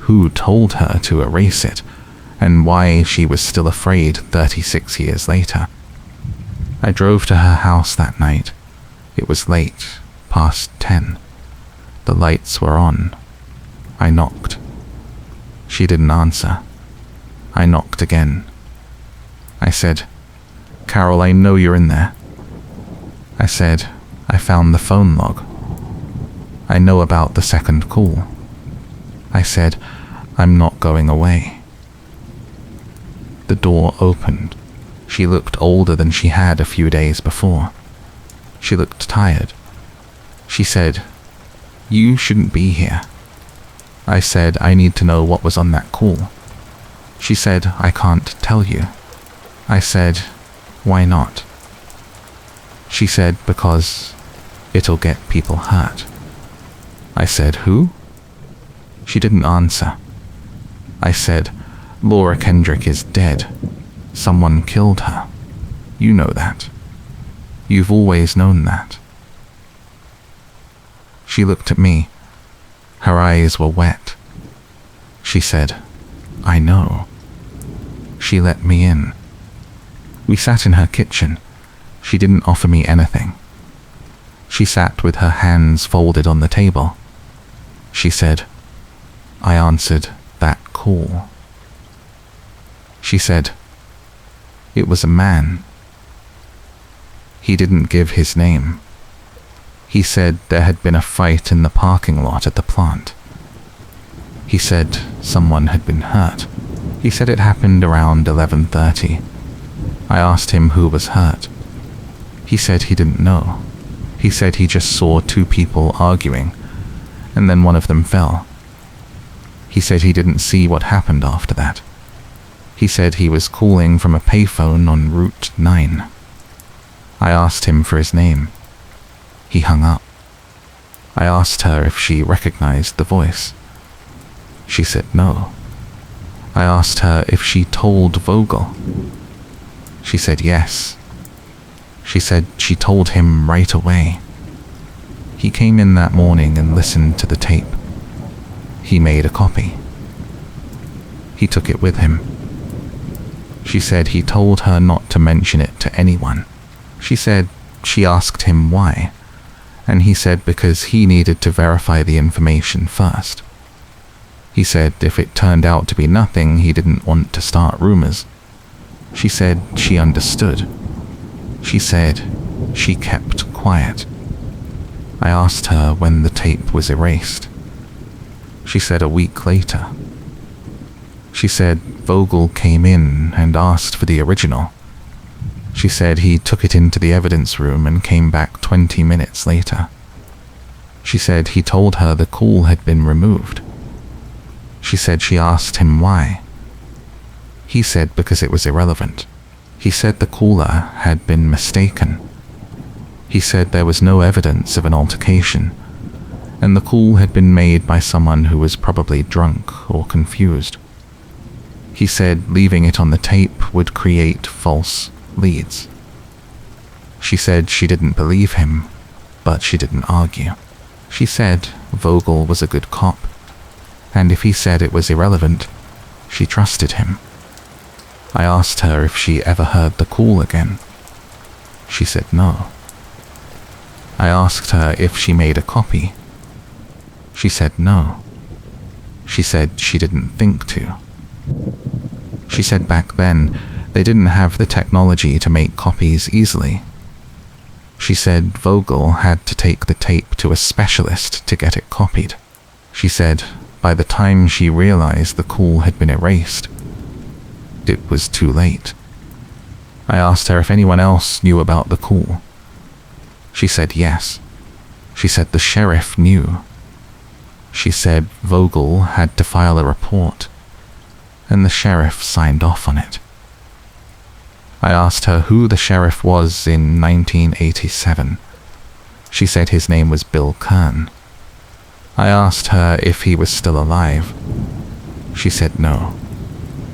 who told her to erase it, and why she was still afraid 36 years later. I drove to her house that night. It was late, past 10. The lights were on. I knocked. She didn't answer. I knocked again. I said, "Carol, I know you're in there." I said, "I found the phone log. I know about the second call." I said, "I'm not going away." The door opened. She looked older than she had a few days before. She looked tired. She said, "You shouldn't be here." I said, "I need to know what was on that call." She said, "I can't tell you." I said, "Why not?" She said, "Because it'll get people hurt." I said, "Who?" She didn't answer. I said, "Laura Kendrick is dead. Someone killed her. You know that. You've always known that." She looked at me. Her eyes were wet. She said, "I know." She let me in. We sat in her kitchen. She didn't offer me anything. She sat with her hands folded on the table. She said, "I answered that call." She said, "It was a man. He didn't give his name. He said there had been a fight in the parking lot at the plant. He said someone had been hurt. He said it happened around 11:30. I asked him who was hurt. He said he didn't know. He said he just saw two people arguing, and then one of them fell. He said he didn't see what happened after that. He said he was calling from a payphone on Route 9. I asked him for his name. He hung up. I asked her if she recognized the voice. She said no. I asked her if she told Vogel. She said yes. She said she told him right away. He came in that morning and listened to the tape. He made a copy. He took it with him. She said he told her not to mention it to anyone. She said she asked him why, and he said because he needed to verify the information first. He said if it turned out to be nothing, he didn't want to start rumors. She said she understood. She said she kept quiet. I asked her when the tape was erased. She said a week later. She said Vogel came in and asked for the original. She said he took it into the evidence room and came back 20 minutes later. She said he told her the call had been removed. She said she asked him why. He said because it was irrelevant. He said the caller had been mistaken. He said there was no evidence of an altercation, and the call had been made by someone who was probably drunk or confused. He said leaving it on the tape would create false leads. She said she didn't believe him, but she didn't argue. She said Vogel was a good cop, and if he said it was irrelevant, she trusted him. I asked her if she ever heard the call again. She said no. I asked her if she made a copy. She said no. She said she didn't think to. She said back then they didn't have the technology to make copies easily. She said Vogel had to take the tape to a specialist to get it copied. She said by the time she realized the call had been erased, it was too late. I asked her if anyone else knew about the call. She said yes. She said the sheriff knew. She said Vogel had to file a report, and the sheriff signed off on it. I asked her who the sheriff was in 1987. She said his name was Bill Kern. I asked her if he was still alive. She said no.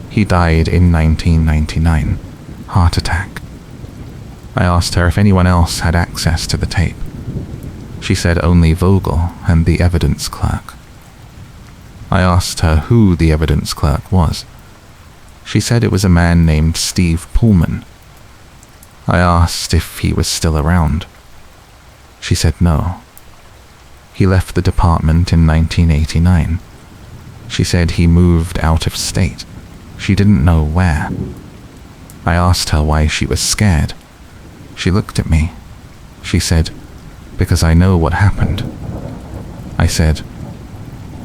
He died in 1999, heart attack. I asked her if anyone else had access to the tape. She said only Vogel and the evidence clerk. I asked her who the evidence clerk was. She said it was a man named Steve Pullman. I asked if he was still around. She said no. He left the department in 1989. She said he moved out of state. She didn't know where. I asked her why she was scared. She looked at me. She said, "Because I know what happened." I said,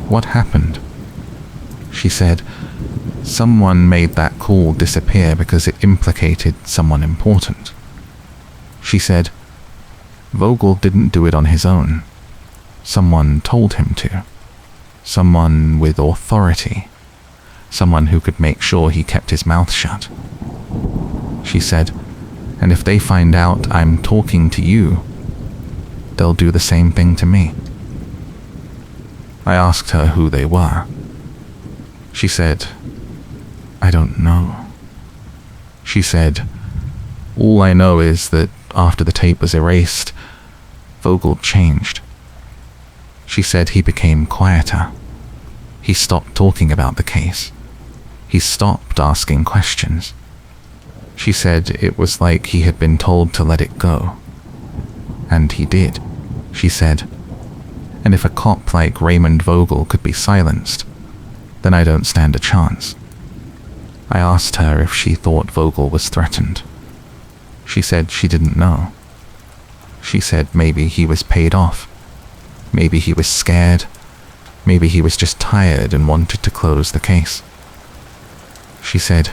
"What happened?" She said, "Someone made that call disappear because it implicated someone important." She said, "Vogel didn't do it on his own. Someone told him to. Someone with authority. Someone who could make sure he kept his mouth shut." She said, "And if they find out I'm talking to you, they'll do the same thing to me." I asked her who they were. She said, "I don't know." She said, "All I know is that after the tape was erased, Vogel changed." She said he became quieter. He stopped talking about the case. He stopped asking questions. She said it was like he had been told to let it go. And he did, she said. And if a cop like Raymond Vogel could be silenced, then I don't stand a chance. I asked her if she thought Vogel was threatened. She said she didn't know. She said maybe he was paid off. Maybe he was scared. Maybe he was just tired and wanted to close the case. She said,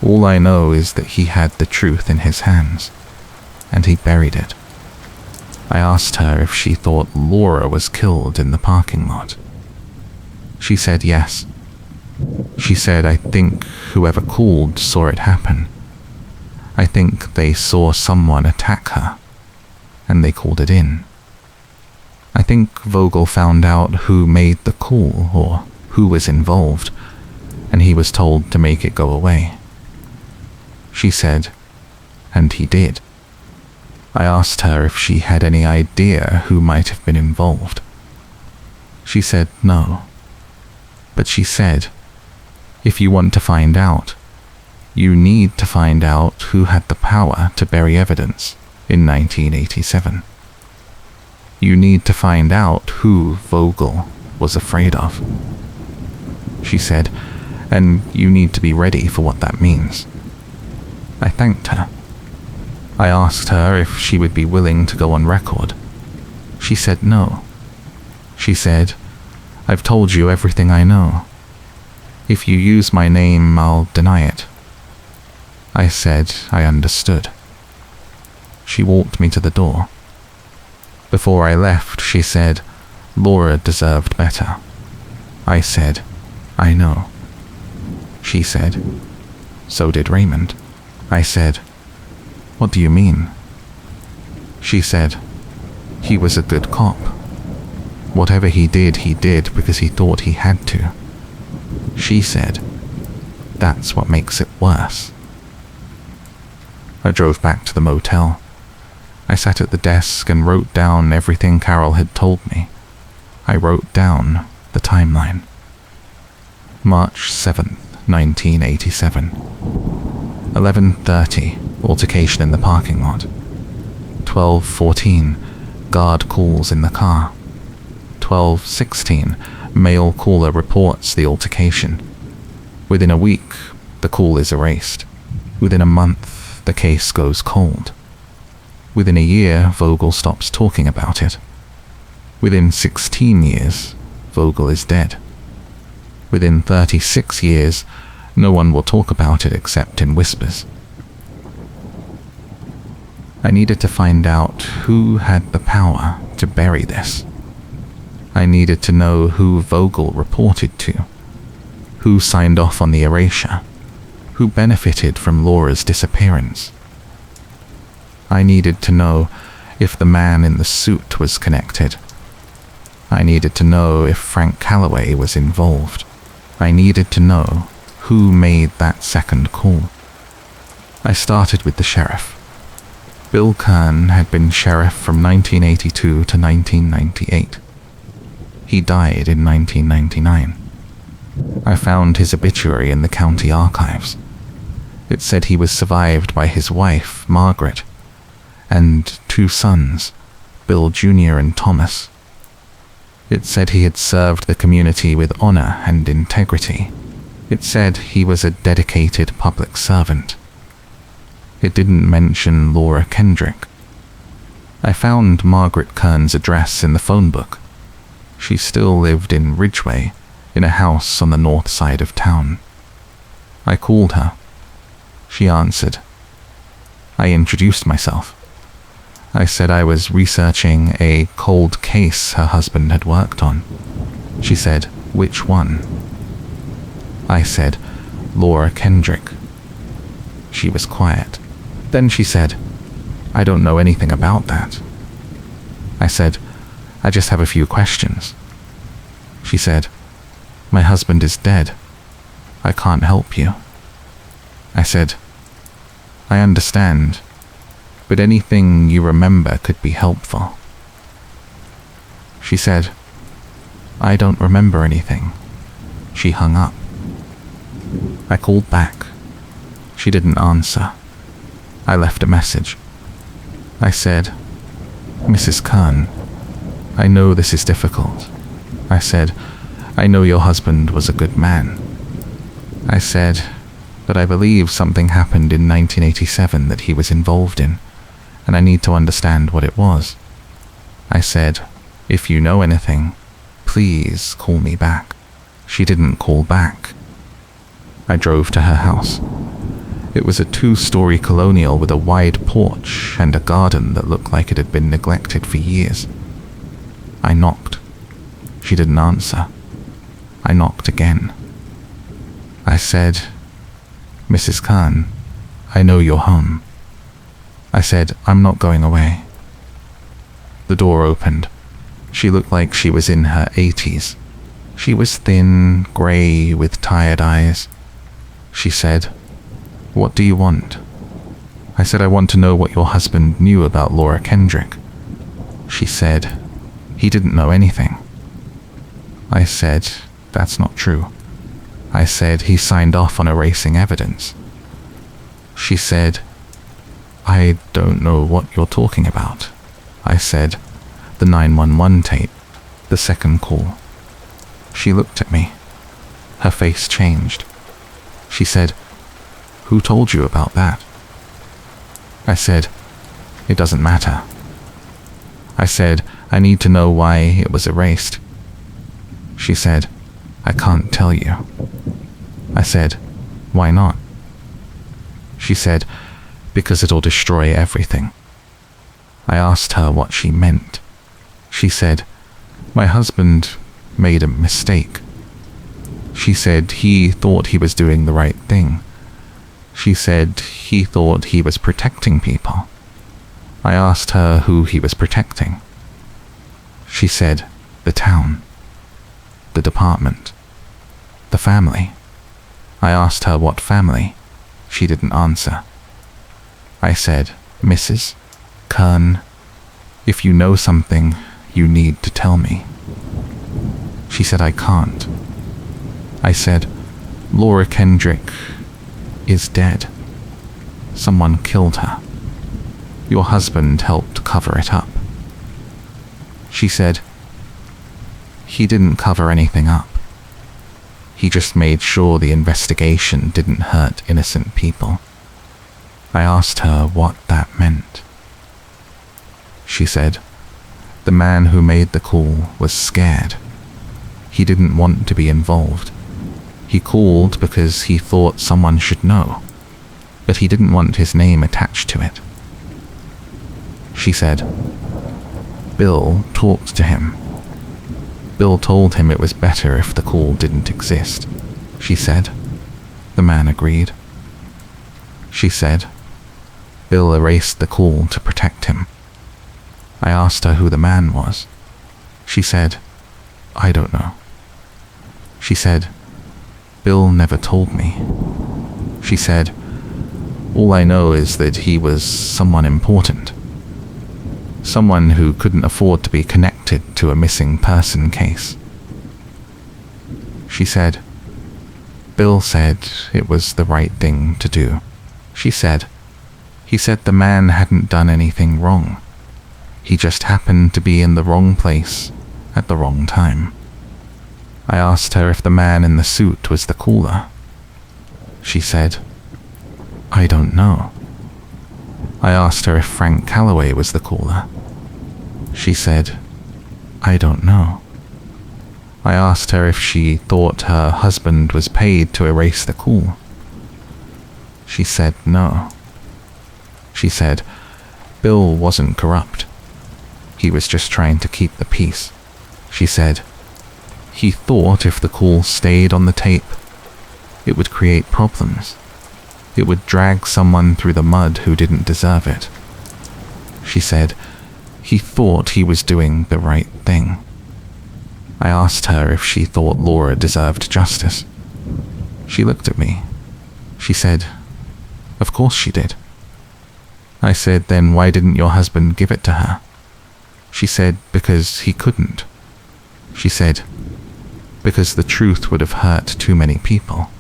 "All I know is that he had the truth in his hands, and he buried it." I asked her if she thought Laura was killed in the parking lot. She said yes. She said, "I think whoever called saw it happen. I think they saw someone attack her, and they called it in. I think Vogel found out who made the call or who was involved, and he was told to make it go away." She said, "And he did." I asked her if she had any idea who might have been involved. She said no. But she said, "If you want to find out, you need to find out who had the power to bury evidence in 1987. You need to find out who Vogel was afraid of." She said, "And you need to be ready for what that means." I thanked her. I asked her if she would be willing to go on record. She said no. She said, "I've told you everything I know. If you use my name, I'll deny it." I said I understood. She walked me to the door. Before I left, she said, "Laura deserved better." I said, "I know." She said, "So did Raymond." I said, "What do you mean?" She said, "He was a good cop. Whatever he did because he thought he had to." She said, "That's what makes it worse." I drove back to the motel. I sat at the desk and wrote down everything Carol had told me. I wrote down the timeline. March 7th, 1987. 11:30, altercation in the parking lot. 12:14, guard calls in the car. 12:16, male caller reports the altercation. Within a week, the call is erased. Within a month, the case goes cold. Within a year, Vogel stops talking about it. Within 16 years, Vogel is dead. Within 36 years, no one will talk about it except in whispers. I needed to find out who had the power to bury this. I needed to know who Vogel reported to, who signed off on the erasure, who benefited from Laura's disappearance. I needed to know if the man in the suit was connected. I needed to know if Frank Calloway was involved. I needed to know who made that second call. I started with the sheriff. Bill Kern had been sheriff from 1982 to 1998. He died in 1999. I found his obituary in the county archives. It said he was survived by his wife, Margaret, and 2 sons, Bill Jr. and Thomas. It said he had served the community with honor and integrity. It said he was a dedicated public servant. It didn't mention Laura Kendrick. I found Margaret Kern's address in the phone book. She still lived in Ridgeway, in a house on the north side of town. I called her. She answered. I introduced myself. I said I was researching a cold case her husband had worked on. She said, which one? I said, Laura Kendrick. She was quiet. Then she said, I don't know anything about that. I said, I just have a few questions. She said, my husband is dead. I can't help you. I said, I understand, but anything you remember could be helpful. She said, I don't remember anything. She hung up. I called back. She didn't answer. I left a message. I said, Mrs. Kern, I know this is difficult. I said, I know your husband was a good man. I said, but I believe something happened in 1987 that he was involved in, and I need to understand what it was. I said, if you know anything, please call me back. She didn't call back. I drove to her house. It was a 2-story colonial with a wide porch and a garden that looked like it had been neglected for years. I knocked. She didn't answer. I knocked again. I said, Mrs. Kern, I know you're home. I said, I'm not going away. The door opened. She looked like she was in her 80s. She was thin, grey, with tired eyes. She said, what do you want? I said, I want to know what your husband knew about Laura Kendrick. She said, he didn't know anything. I said, that's not true. I said, he signed off on erasing evidence. She said, I don't know what you're talking about. I said, the 911 tape, the second call. She looked at me. Her face changed. She said, who told you about that? I said, it doesn't matter. I said, I need to know why it was erased. She said, I can't tell you. I said, why not? She said, because it'll destroy everything. I asked her what she meant. She said, my husband made a mistake. She said he thought he was doing the right thing. She said he thought he was protecting people. I asked her who he was protecting. She said, the town, the department, the family. I asked her what family. She didn't answer. I said, Mrs. Kern, if you know something, you need to tell me. She said, I can't. I said, Laura Kendrick is dead. Someone killed her. Your husband helped cover it up. She said, he didn't cover anything up. He just made sure the investigation didn't hurt innocent people. I asked her what that meant. She said, the man who made the call was scared. He didn't want to be involved. He called because he thought someone should know, but he didn't want his name attached to it. She said, Bill talked to him. Bill told him it was better if the call didn't exist. She said. The man agreed. She said, Bill erased the call to protect him. I asked her who the man was. She said, I don't know. She said, Bill never told me. She said, all I know is that he was someone important. Someone who couldn't afford to be connected to a missing person case. She said, Bill said it was the right thing to do. He said the man hadn't done anything wrong. He just happened to be in the wrong place at the wrong time. I asked her if the man in the suit was the caller. She said, I don't know. I asked her if Frank Calloway was the caller. She said, I don't know. I asked her if she thought her husband was paid to erase the call. She said no. She said Bill wasn't corrupt. He was just trying to keep the peace. She said he thought if the call stayed on the tape, it would create problems. It would drag someone through the mud who didn't deserve it. She said he thought he was doing the right thing. I asked her if she thought Laura deserved justice. She looked at me. She said, of course she did. I said, then why didn't your husband give it to her? She said, because he couldn't. She said, because the truth would have hurt too many people.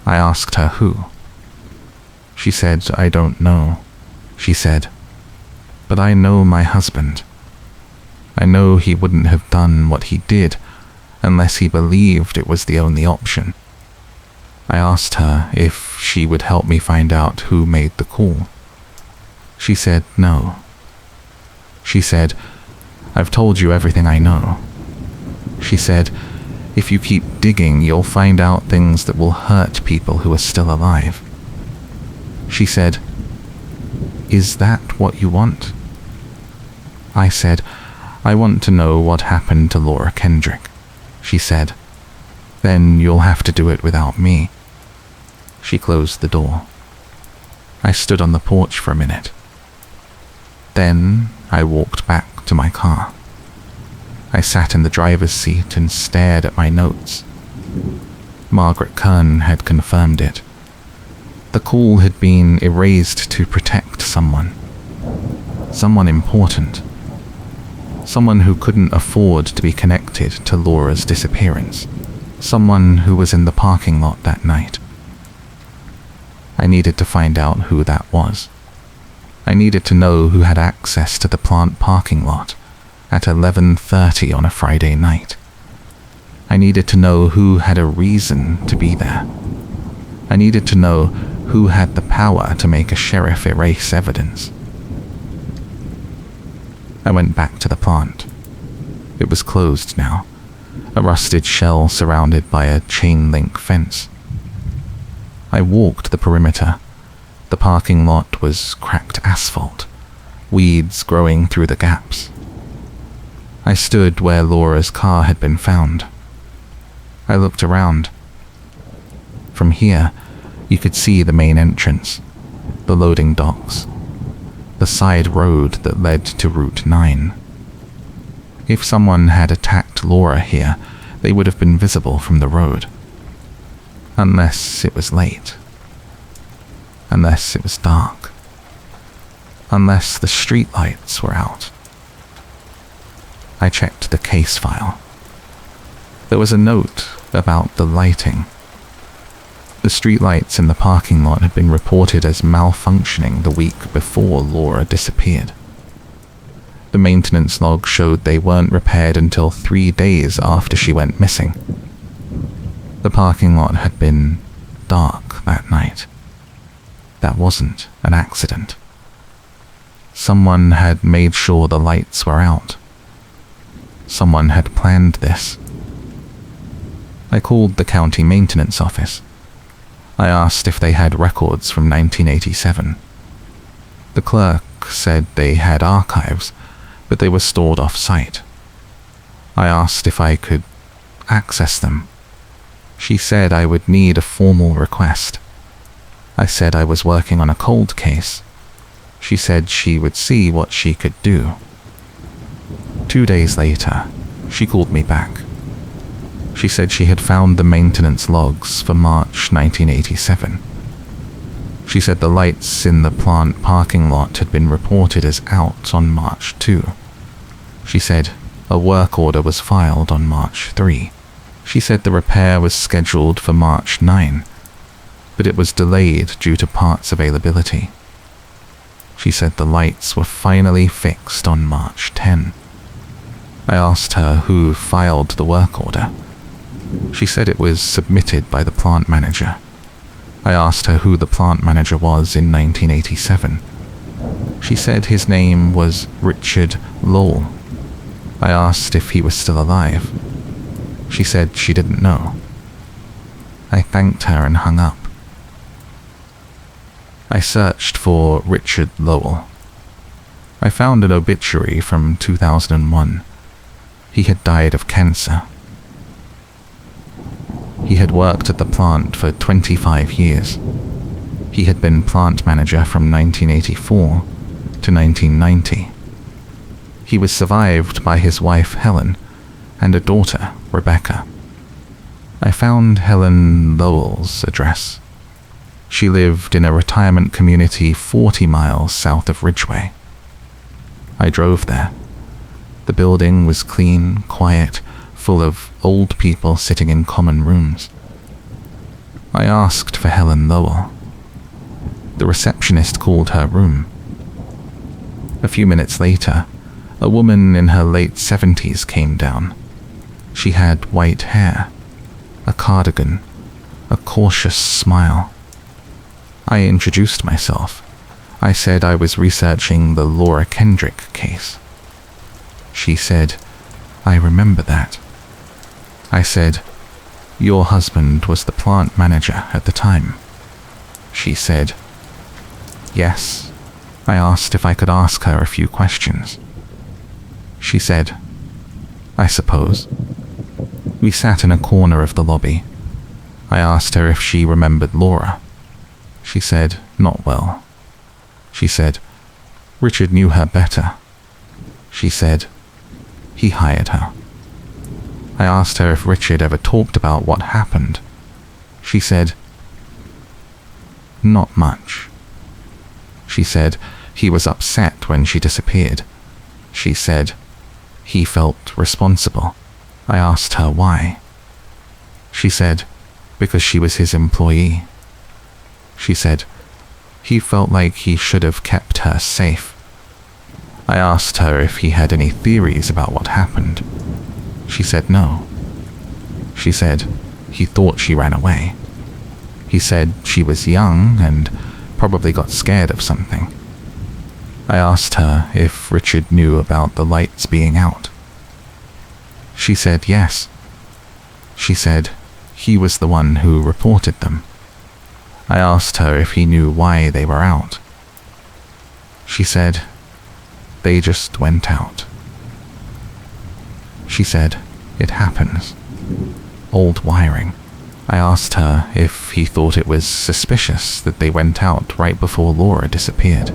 I asked her who. She said, I don't know. She said, but I know my husband. I know he wouldn't have done what he did unless he believed it was the only option. I asked her if she would help me find out who made the call. She said no. She said, I've told you everything I know. She said, if you keep digging, you'll find out things that will hurt people who are still alive. She said, is that what you want? I said, I want to know what happened to Laura Kendrick. She said, then you'll have to do it without me. She closed the door. I stood on the porch for a minute. Then I walked back to my car. I sat in the driver's seat and stared at my notes. Margaret Kern had confirmed it. The call had been erased to protect someone. Someone important. Someone who couldn't afford to be connected to Laura's disappearance. Someone who was in the parking lot that night. I needed to find out who that was. I needed to know who had access to the plant parking lot at 11:30 on a Friday night. I needed to know who had a reason to be there. I needed to know who had the power to make a sheriff erase evidence. I went back to the plant. It was closed now, a rusted shell surrounded by a chain-link fence. I walked the perimeter. The parking lot was cracked asphalt, weeds growing through the gaps. I stood where Laura's car had been found. I looked around. From here, you could see the main entrance, the loading docks, the side road that led to Route 9. If someone had attacked Laura here, they would have been visible from the road. Unless it was late. Unless it was dark. Unless the streetlights were out. I checked the case file. There was a note about the lighting. The streetlights in the parking lot had been reported as malfunctioning the week before Laura disappeared. The maintenance log showed they weren't repaired until 3 days after she went missing. The parking lot had been dark that night. That wasn't an accident. Someone had made sure the lights were out. Someone had planned this. I called the county maintenance office. I asked if they had records from 1987. The clerk said they had archives, but they were stored off-site. I asked if I could access them. She said I would need a formal request. I said I was working on a cold case. She said she would see what she could do. 2 days later, she called me back. She said she had found the maintenance logs for March 1987. She said the lights in the plant parking lot had been reported as out on March 2. She said a work order was filed on March 3. She said the repair was scheduled for March 9, but it was delayed due to parts availability. She said the lights were finally fixed on March 10. I asked her who filed the work order. She said it was submitted by the plant manager. I asked her who the plant manager was in 1987. She said his name was Richard Lowell. I asked if he was still alive. She said she didn't know. I thanked her and hung up. I searched for Richard Lowell. I found an obituary from 2001. He had died of cancer. He had worked at the plant for 25 years. He had been plant manager from 1984 to 1990. He was survived by his wife Helen and a daughter, Rebecca. I found Helen Lowell's address. She lived in a retirement community 40 miles south of Ridgeway. I drove there. The building was clean, quiet, full of old people sitting in common rooms. I asked for Helen Lowell. The receptionist called her room. A few minutes later, a woman in her late 70s came down. She had white hair, a cardigan, a cautious smile. I introduced myself. I said I was researching the Laura Kendrick case. She said, "I remember that." I said, "Your husband was the plant manager at the time." She said, "Yes." I asked if I could ask her a few questions. She said, "I suppose." We sat in a corner of the lobby. I asked her if she remembered Laura. She said, "Not well." She said, "Richard knew her better." She said, "He hired her." I asked her if Richard ever talked about what happened. She said, "Not much." She said he was upset when she disappeared. She said he felt responsible. I asked her why. She said because she was his employee. She said he felt like he should have kept her safe. I asked her if he had any theories about what happened. She said no. She said he thought she ran away. He said she was young and probably got scared of something. I asked her if Richard knew about the lights being out. She said yes. She said he was the one who reported them. I asked her if he knew why they were out. She said they just went out. She said it happens. Old wiring. I asked her if he thought it was suspicious that they went out right before Laura disappeared.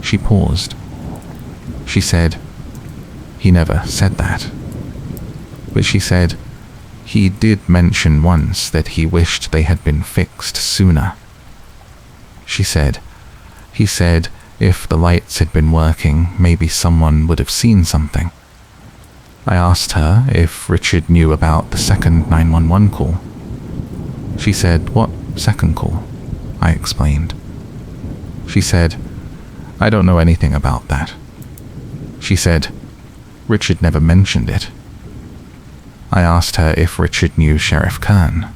She paused. She said he never said that. But she said he did mention once that he wished they had been fixed sooner. She said he said if the lights had been working, maybe someone would have seen something. I asked her if Richard knew about the second 911 call. She said, "What second call?" I explained. She said, "I don't know anything about that." She said, "Richard never mentioned it." I asked her if Richard knew Sheriff Kern.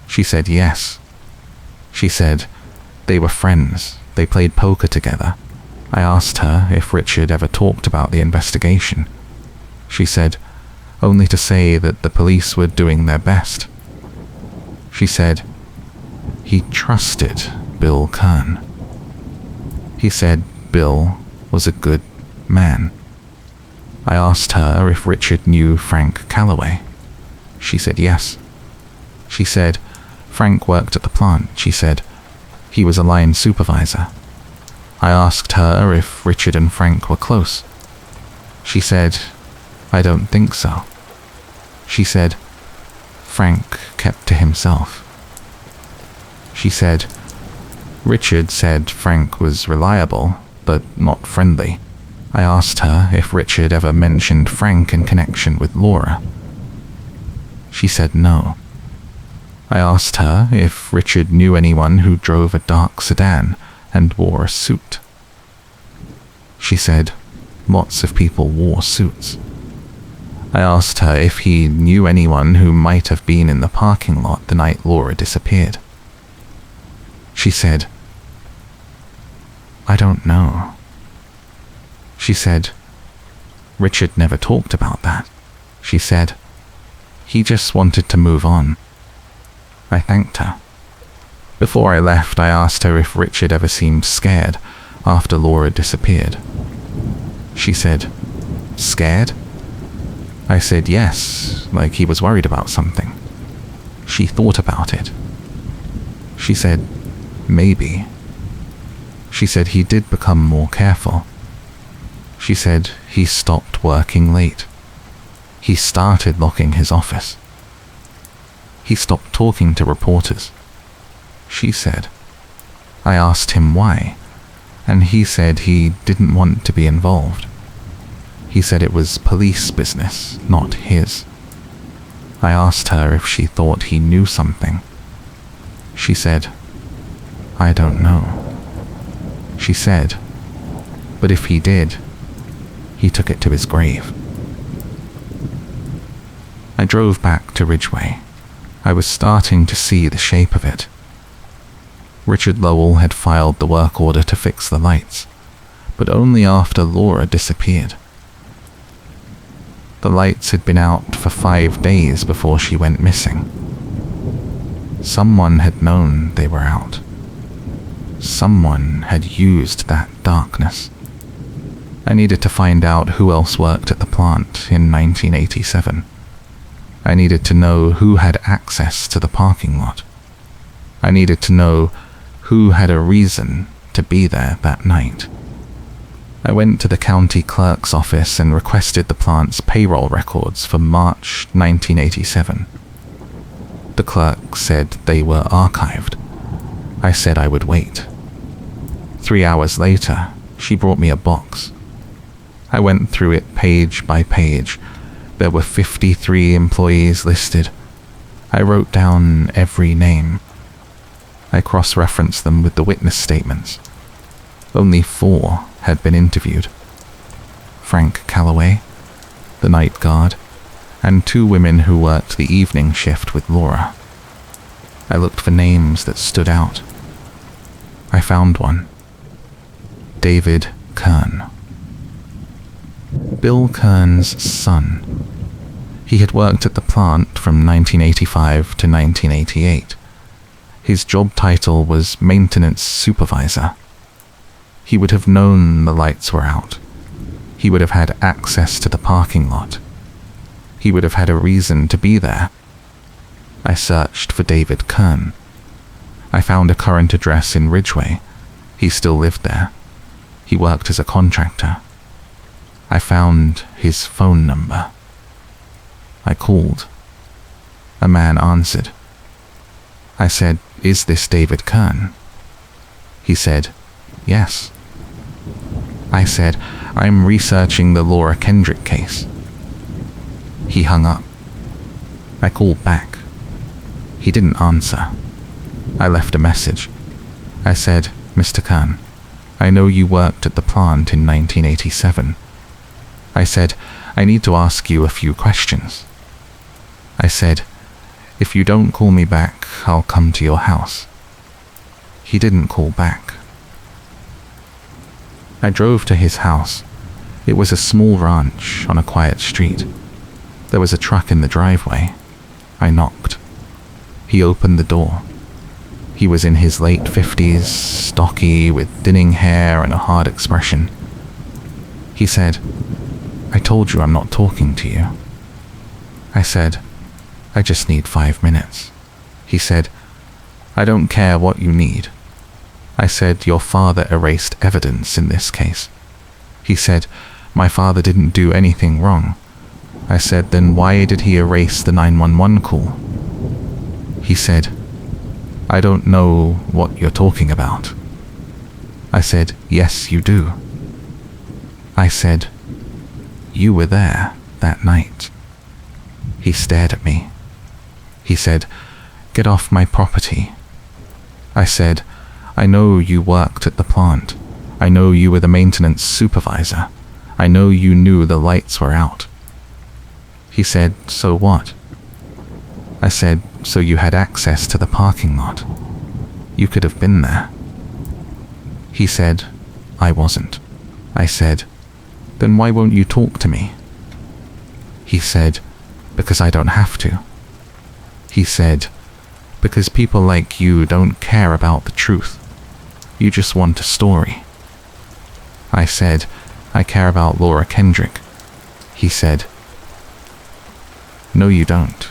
She said yes. She said they were friends. They played poker together. I asked her if Richard ever talked about the investigation. She said only to say that the police were doing their best. She said he trusted Bill Kern. He said Bill was a good man. I asked her if Richard knew Frank Calloway. She said yes. She said Frank worked at the plant. She said he was a line supervisor. I asked her if Richard and Frank were close. She said, "I don't think so." She said Frank kept to himself. She said Richard said Frank was reliable, but not friendly. I asked her if Richard ever mentioned Frank in connection with Laura. She said no. I asked her if Richard knew anyone who drove a dark sedan and wore a suit. She said lots of people wore suits. I asked her if he knew anyone who might have been in the parking lot the night Laura disappeared. She said, I don't know. She said, Richard never talked about that. She said, he just wanted to move on. I thanked her. Before I left, I asked her if Richard ever seemed scared after Laura disappeared. She said, scared? I said yes, like he was worried about something. She thought about it. She said, maybe. She said he did become more careful. She said he stopped working late. He started locking his office. He stopped talking to reporters. She said. I asked him why, and he said he didn't want to be involved. He said it was police business, not his. I asked her if she thought he knew something. She said, I don't know. She said, but if he did, he took it to his grave. I drove back to Ridgeway. I was starting to see the shape of it. Richard Lowell had filed the work order to fix the lights, but only after Laura disappeared. The lights had been out for 5 days before she went missing. Someone had known they were out. Someone had used that darkness. I needed to find out who else worked at the plant in 1987. I needed to know who had access to the parking lot. I needed to know who had a reason to be there that night. I went to the county clerk's office and requested the plant's payroll records for March 1987. The clerk said they were archived. I said I would wait. 3 hours later, she brought me a box. I went through it page by page. There were 53 employees listed. I wrote down every name. I cross-referenced them with the witness statements. Only 4 had been interviewed. Frank Calloway, the night guard, and 2 women who worked the evening shift with Laura. I looked for names that stood out. I found one. David Kern. Bill Kern's son. He had worked at the plant from 1985 to 1988. His job title was maintenance supervisor. He would have known the lights were out. He would have had access to the parking lot. He would have had a reason to be there. I searched for David Kern. I found a current address in Ridgeway. He still lived there. He worked as a contractor. I found his phone number. I called. A man answered. I said, "Is this David Kern?" He said, "Yes." I said, "I'm researching the Laura Kendrick case." He hung up. I called back. He didn't answer. I left a message. I said, "Mr. Kern, I know you worked at the plant in 1987. I said, I need to ask you a few questions. I said, if you don't call me back, I'll come to your house." He didn't call back. I drove to his house. It was a small ranch on a quiet street. There was a truck in the driveway. I knocked. He opened the door. He was in his late 50s, stocky, with thinning hair and a hard expression. He said, "I told you I'm not talking to you." I said, "I just need 5 minutes." He said, "I don't care what you need." I said, "Your father erased evidence in this case." He said, "My father didn't do anything wrong." I said, "Then why did he erase the 911 call?" He said, "I don't know what you're talking about." I said, "Yes, you do." I said, "You were there that night." He stared at me. He said, "Get off my property." I said, "I know you worked at the plant. I know you were the maintenance supervisor. I know you knew the lights were out." He said, "So what?" I said, "So you had access to the parking lot. You could have been there." He said, "I wasn't." I said, "Then why won't you talk to me?" He said, "Because I don't have to." He said, "Because people like you don't care about the truth. You just want a story." I said, "I care about Laura Kendrick." He said, "No, you don't."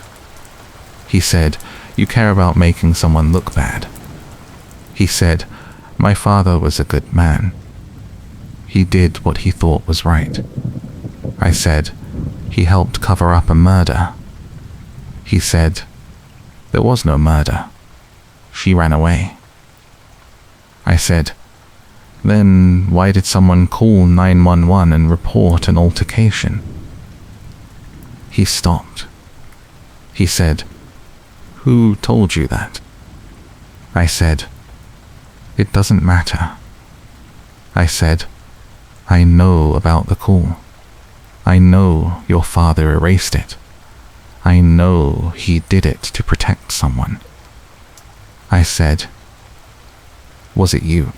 He said, "You care about making someone look bad." He said, "My father was a good man. He did what he thought was right." I said, "He helped cover up a murder." He said, "There was no murder. She ran away." I said, "Then why did someone call 911 and report an altercation?" He stopped. He said, "Who told you that?" I said, "It doesn't matter." I said, "I know about the call. I know your father erased it. I know he did it to protect someone." I said, "Was it you?"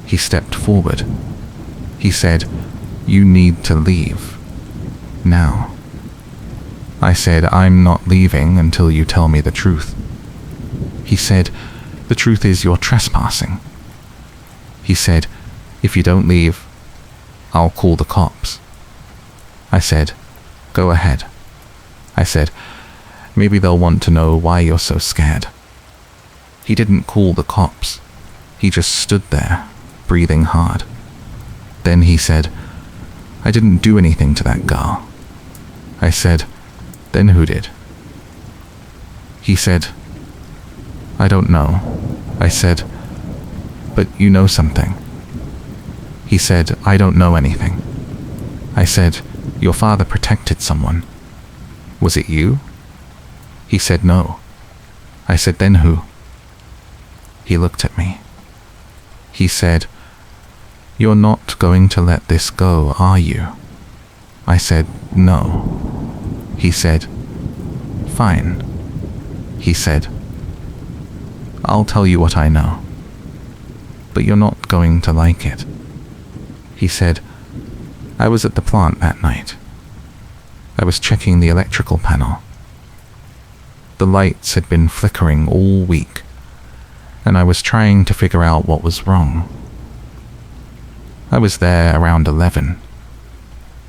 He stepped forward. He said, "You need to leave. Now." I said, "I'm not leaving until you tell me the truth." He said, "The truth is you're trespassing." He said, "If you don't leave, I'll call the cops." I said, "Go ahead." I said, "Maybe they'll want to know why you're so scared." He didn't call the cops. He just stood there, breathing hard. Then he said, "I didn't do anything to that girl." I said, "Then who did?" He said, "I don't know." I said, "But you know something." He said, "I don't know anything." I said, "Your father protected someone. Was it you?" He said, "No." I said, "Then who?" He looked at me. He said, "You're not going to let this go, are you?" I said, "No." He said, "Fine." He said, "I'll tell you what I know. But you're not going to like it." He said, "I was at the plant that night. I was checking the electrical panel. The lights had been flickering all week, and I was trying to figure out what was wrong. I was there around 11.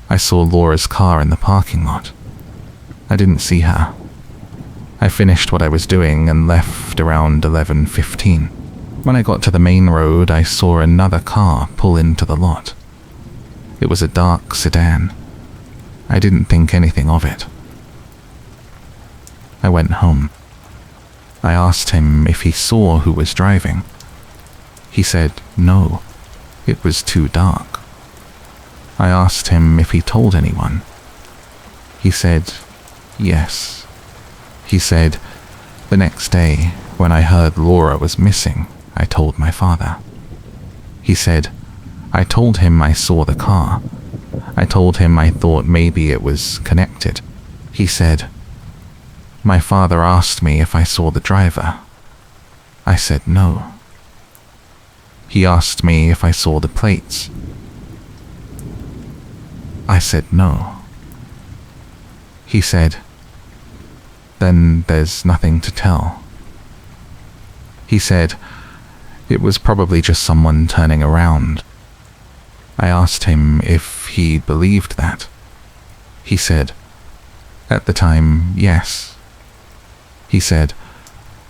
I saw Laura's car in the parking lot. I didn't see her. I finished what I was doing and left around 11:15. When I got to the main road, I saw another car pull into the lot. It was a dark sedan. I didn't think anything of it. I went home. I asked him if he saw who was driving. He said no, it was too dark. I asked him if he told anyone. He said yes. He said, "The next day, when I heard Laura was missing, I told my father." He said, "I told him I saw the car. I told him I thought maybe it was connected." He said, "My father asked me if I saw the driver. I said no. He asked me if I saw the plates. I said no." He said, "Then there's nothing to tell." He said, "It was probably just someone turning around." I asked him if he believed that. He said, "At the time, yes." He said,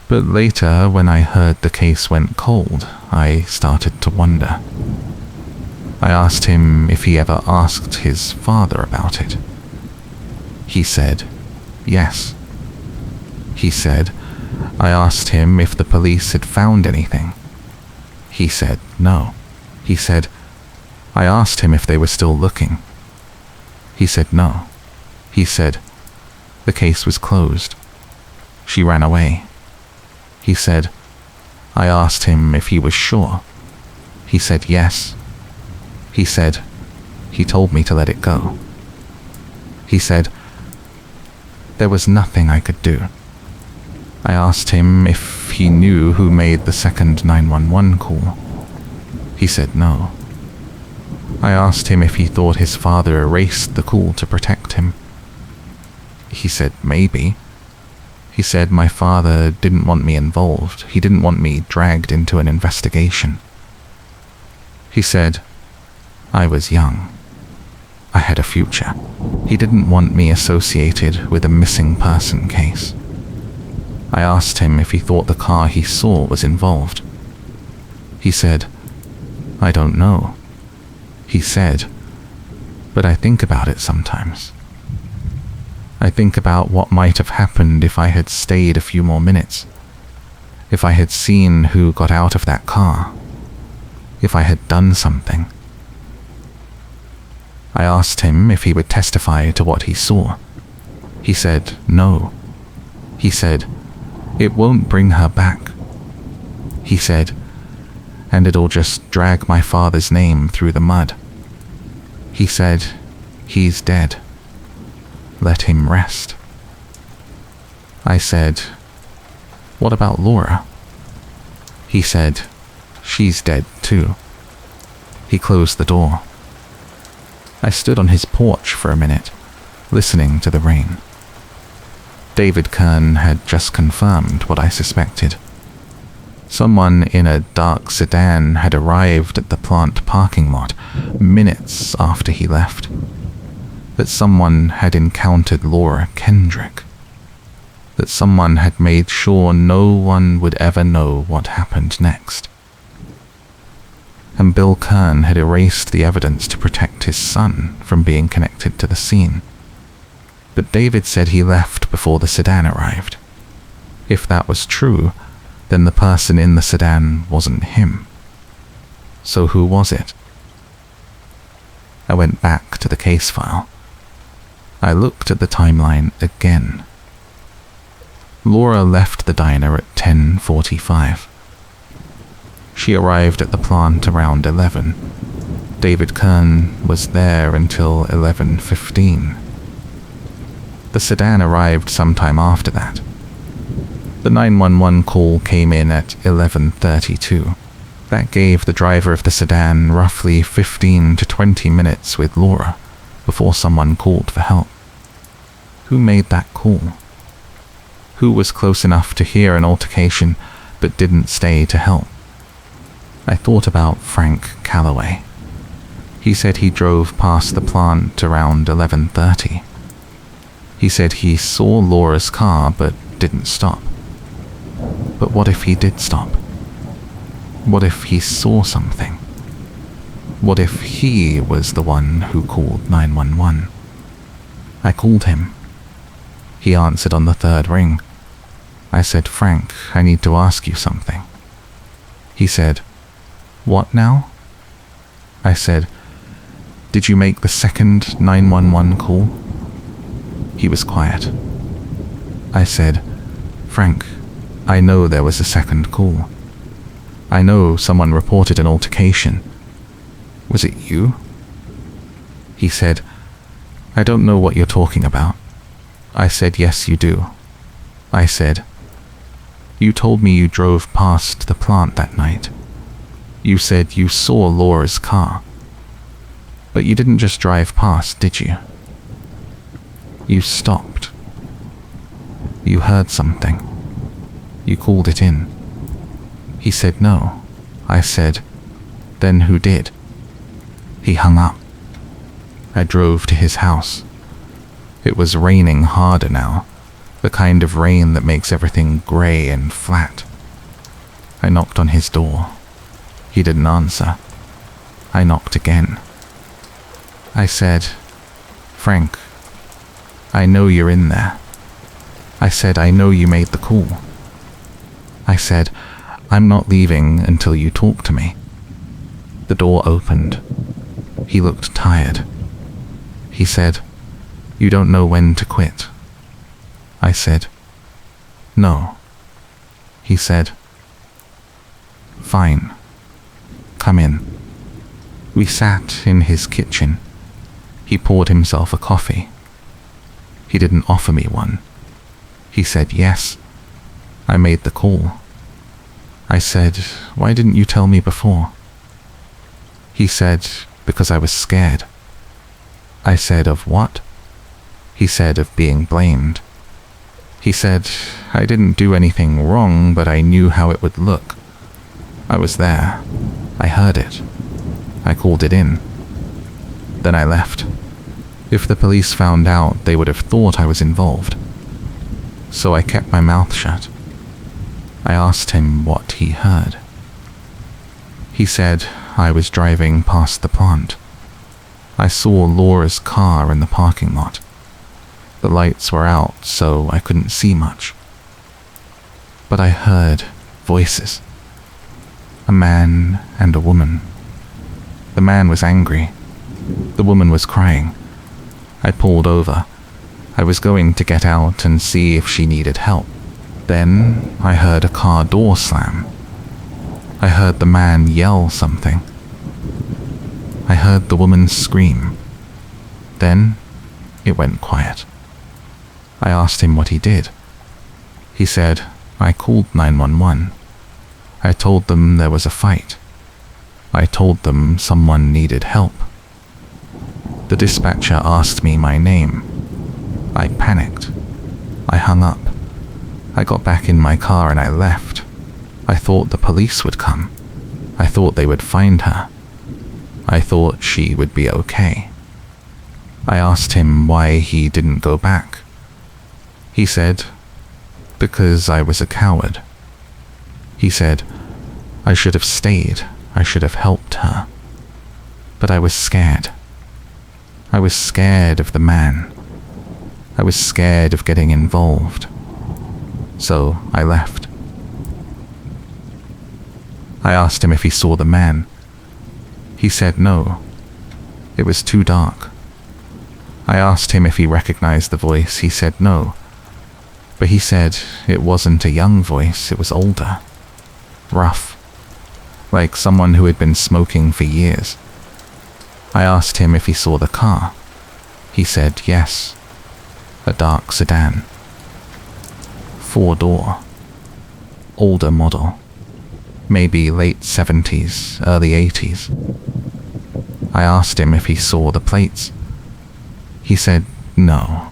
"But later, when I heard the case went cold, I started to wonder." I asked him if he ever asked his father about it. He said, "Yes." He said, "I asked him if the police had found anything." He said, "No." He said, "I asked him if they were still looking." He said, "No." He said, "The case was closed." She ran away. He said, I asked him if he was sure. He said yes. He said, he told me to let it go. He said, there was nothing I could do. I asked him if he knew who made the second 911 call. He said no. I asked him if he thought his father erased the call to protect him. He said maybe. He said my father didn't want me involved. He didn't want me dragged into an investigation. He said I was young. I had a future. He didn't want me associated with a missing person case. I asked him if he thought the car he saw was involved. He said, I don't know. He said, but I think about it sometimes. I think about what might have happened if I had stayed a few more minutes, if I had seen who got out of that car, if I had done something. I asked him if he would testify to what he saw. He said no. He said, it won't bring her back. He said, and it'll just drag my father's name through the mud. He said, he's dead. Let him rest. I said, what about Laura? He said, she's dead too. He closed the door. I stood on his porch for a minute, listening to the rain. David Kern had just confirmed what I suspected. Someone in a dark sedan had arrived at the plant parking lot minutes after he left. That someone had encountered Laura Kendrick. That someone had made sure no one would ever know what happened next. And Bill Kern had erased the evidence to protect his son from being connected to the scene. But David said he left before the sedan arrived. If that was true, then the person in the sedan wasn't him. So who was it? I went back to the case file. I looked at the timeline again. Laura left the diner at 10:45. She arrived at the plant around 11. David Kern was there until 11:15. The sedan arrived sometime after that. The 911 call came in at 11:32. That gave the driver of the sedan roughly 15 to 20 minutes with Laura before someone called for help. Who made that call? Who was close enough to hear an altercation but didn't stay to help? I thought about Frank Calloway. He said he drove past the plant around 11:30. He said he saw Laura's car but didn't stop. But what if he did stop? What if he saw something? What if he was the one who called 911? I called him. He answered on the third ring. I said, Frank, I need to ask you something. He said, what now? I said, did you make the second 911 call? He was quiet. I said, Frank, I know there was a second call. I know someone reported an altercation. Was it you? He said, I don't know what you're talking about. I said, yes, you do. I said, you told me you drove past the plant that night. You said you saw Laura's car. But you didn't just drive past, did you? You stopped. You heard something. You called it in. He said no. I said, then who did? He hung up. I drove to his house. It was raining harder now, the kind of rain that makes everything grey and flat. I knocked on his door. He didn't answer. I knocked again. I said, Frank, I know you're in there. I said, I know you made the call. I said, I'm not leaving until you talk to me. The door opened. He looked tired. He said, you don't know when to quit. I said, No. He said, "Fine. Come in." We sat in his kitchen. He poured himself a coffee. He didn't offer me one. He said yes. I made the call. I said, "Why didn't you tell me before?" He said, "Because I was scared." I said, "Of what?" He said, "Of being blamed." He said, "I didn't do anything wrong, but I knew how it would look. I was there. I heard it. I called it in. Then I left. If the police found out, they would have thought I was involved. So I kept my mouth shut. I asked him what he heard. He said I was driving past the plant. I saw Laura's car in the parking lot. The lights were out, so I couldn't see much. But I heard voices. A man and a woman. The man was angry. The woman was crying. I pulled over. I was going to get out and see if she needed help. Then I heard a car door slam. I heard the man yell something. I heard the woman scream. Then it went quiet. I asked him what he did. He said, "I called 911. I told them there was a fight. I told them someone needed help." The dispatcher asked me my name. I panicked. I hung up. I got back in my car and I left. I thought the police would come. I thought they would find her. I thought she would be okay. I asked him why he didn't go back. He said, "Because I was a coward." He said, "I should have stayed. I should have helped her. But I was scared. I was scared of the man. I was scared of getting involved. So I left." I asked him if he saw the man. He said no. It was too dark. I asked him if he recognized the voice. He said no. But he said it wasn't a young voice, it was older. Rough. Like someone who had been smoking for years. I asked him if he saw the car. He said yes. A dark sedan. 4-door. Older model. Maybe late 70s, early 80s. I asked him if he saw the plates. He said no.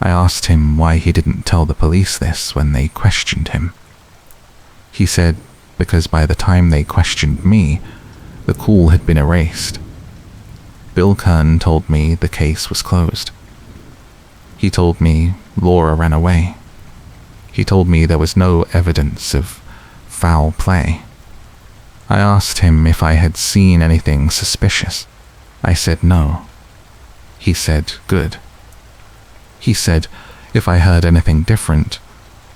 I asked him why he didn't tell the police this when they questioned him. He said because by the time they questioned me, the call had been erased. Bill Kern told me the case was closed. He told me Laura ran away. He told me there was no evidence of foul play. I asked him if I had seen anything suspicious. I said no. He said good. He said if I heard anything different,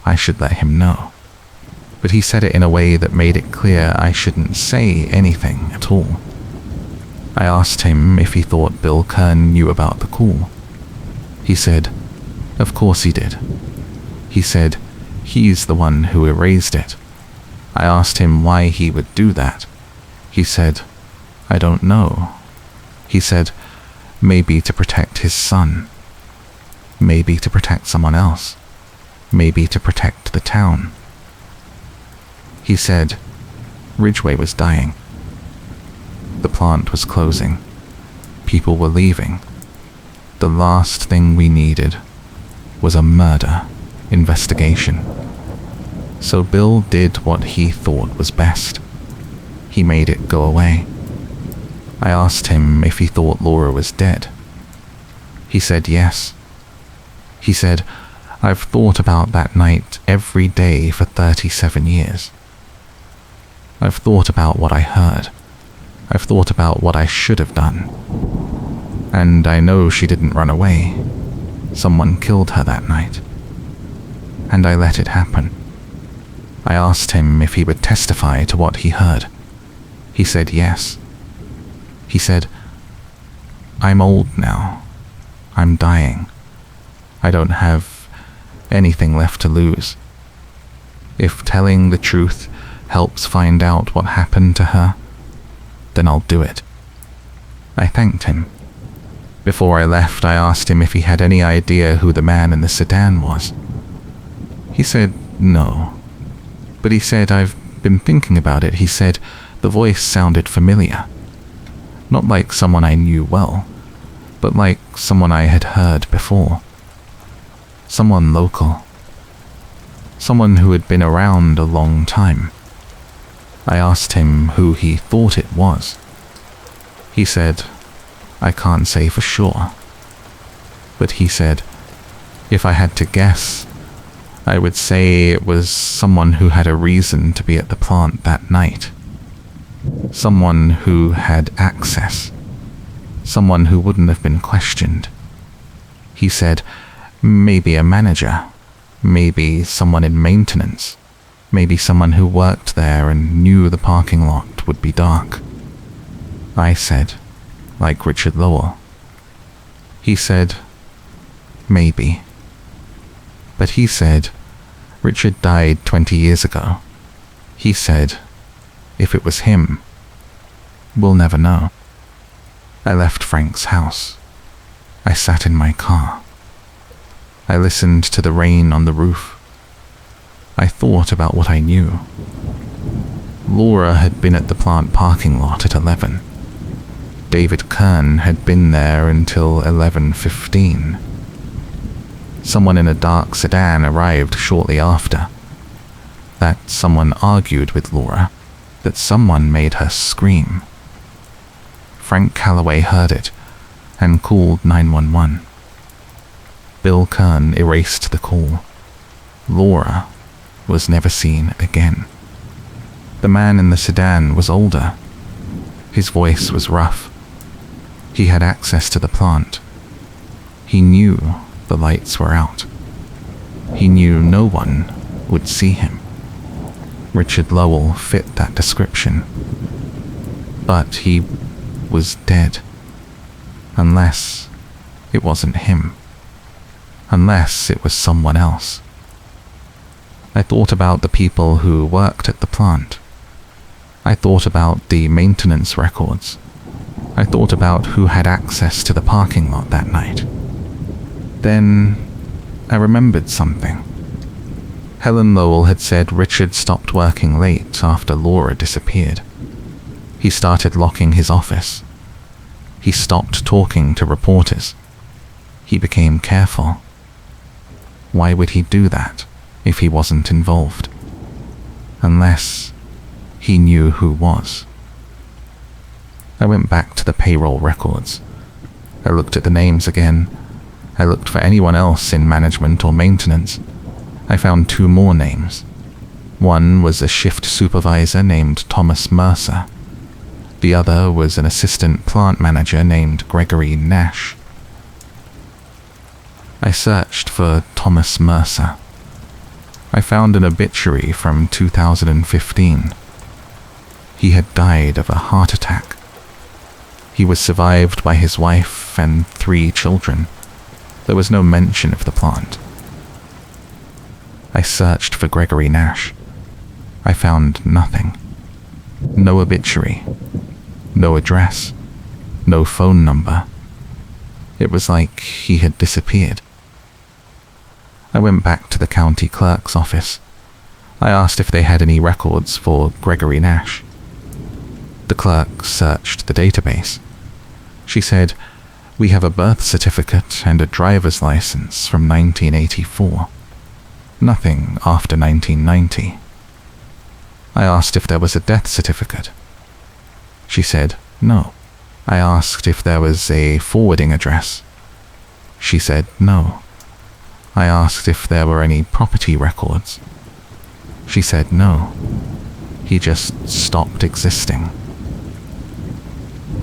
I should let him know. But he said it in a way that made it clear I shouldn't say anything at all. I asked him if he thought Bill Kern knew about the call. He said, of course he did. He said he's the one who erased it. I asked him why he would do that. He said, I don't know. He said, maybe to protect his son. Maybe to protect someone else. Maybe to protect the town. He said, Ridgway was dying. The plant was closing. People were leaving. The last thing we needed was a murder investigation. So Bill did what he thought was best. He made it go away. I asked him if he thought Laura was dead. He said yes. He said, I've thought about that night every day for 37 years. I've thought about what I heard. I've thought about what I should have done. And I know she didn't run away. Someone killed her that night. And I let it happen. I asked him if he would testify to what he heard. He said yes. He said, I'm old now. I'm dying. I don't have anything left to lose. If telling the truth helps find out what happened to her, then I'll do it. I thanked him. Before I left, I asked him if he had any idea who the man in the sedan was. He said no, but he said, I've been thinking about it. He said the voice sounded familiar. Not like someone I knew well, but like someone I had heard before. Someone local. Someone who had been around a long time. I asked him who he thought it was. He said, I can't say for sure. But he said, if I had to guess, I would say it was someone who had a reason to be at the plant that night. Someone who had access. Someone who wouldn't have been questioned. He said, maybe a manager. Maybe someone in maintenance. Maybe someone who worked there and knew the parking lot would be dark. I said, like Richard Lowell. He said, maybe. But he said, Richard died 20 years ago. He said, if it was him, we'll never know. I left Frank's house. I sat in my car. I listened to the rain on the roof. I thought about what I knew. Laura had been at the plant parking lot at 11. David Kern had been there until 11:15. Someone in a dark sedan arrived shortly after. That someone argued with Laura, that someone made her scream. Frank Calloway heard it and called 911. Bill Kern erased the call. Laura was never seen again. The man in the sedan was older. His voice was rough. He had access to the plant. He knew the lights were out. He knew no one would see him. Richard Lowell fit that description. But he was dead. Unless it wasn't him. Unless it was someone else. I thought about the people who worked at the plant. I thought about the maintenance records. I thought about who had access to the parking lot that night. Then I remembered something. Helen Lowell had said Richard stopped working late after Laura disappeared. He started locking his office. He stopped talking to reporters. He became careful. Why would he do that if he wasn't involved? Unless he knew who was. I went back to the payroll records. I looked at the names again. I looked for anyone else in management or maintenance. I found 2 more names. One was a shift supervisor named Thomas Mercer. The other was an assistant plant manager named Gregory Nash. I searched for Thomas Mercer. I found an obituary from 2015. He had died of a heart attack. He was survived by his wife and 3 children. There was no mention of the plant. I searched for Gregory Nash. I found nothing. No obituary. No address. No phone number. It was like he had disappeared. I went back to the county clerk's office. I asked if they had any records for Gregory Nash. The clerk searched the database. She said, "We have a birth certificate and a driver's license from 1984. Nothing after 1990. I asked if there was a death certificate. She said, no. I asked if there was a forwarding address. She said, no. I asked if there were any property records. She said, no. He just stopped existing.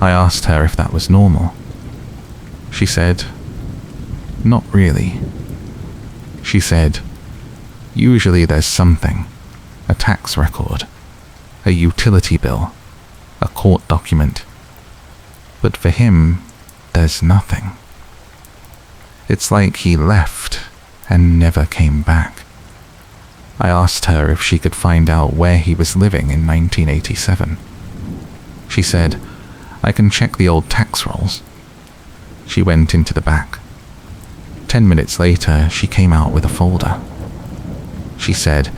I asked her if that was normal. She said, not really. She said, usually there's something, a tax record, a utility bill, a court document. But for him, there's nothing. It's like he left and never came back. I asked her if she could find out where he was living in 1987. She said, "I can check the old tax rolls." She went into the back. 10 minutes later, she came out with a folder. She said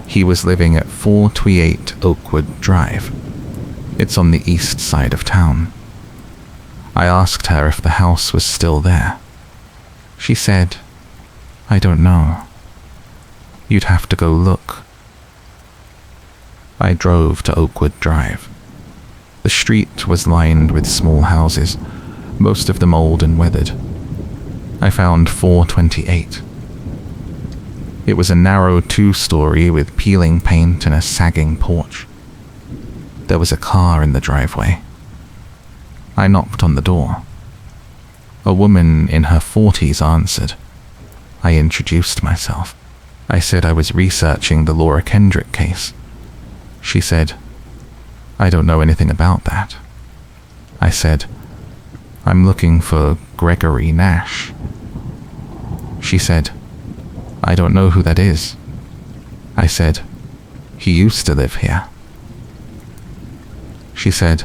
he was living at 428 Oakwood Drive. It's on the east side of town. I asked her if the house was still there. She said, "I don't know. You'd have to go look." I drove to Oakwood Drive. The street was lined with small houses, most of them old and weathered. I found 428. It was a narrow 2-story with peeling paint and a sagging porch. There was a car in the driveway. I knocked on the door. A woman in her 40s answered. I introduced myself. I said I was researching the Laura Kendrick case. She said, "I don't know anything about that." I said, "I'm looking for Gregory Nash." She said, "I don't know who that is." I said, "He used to live here." She said,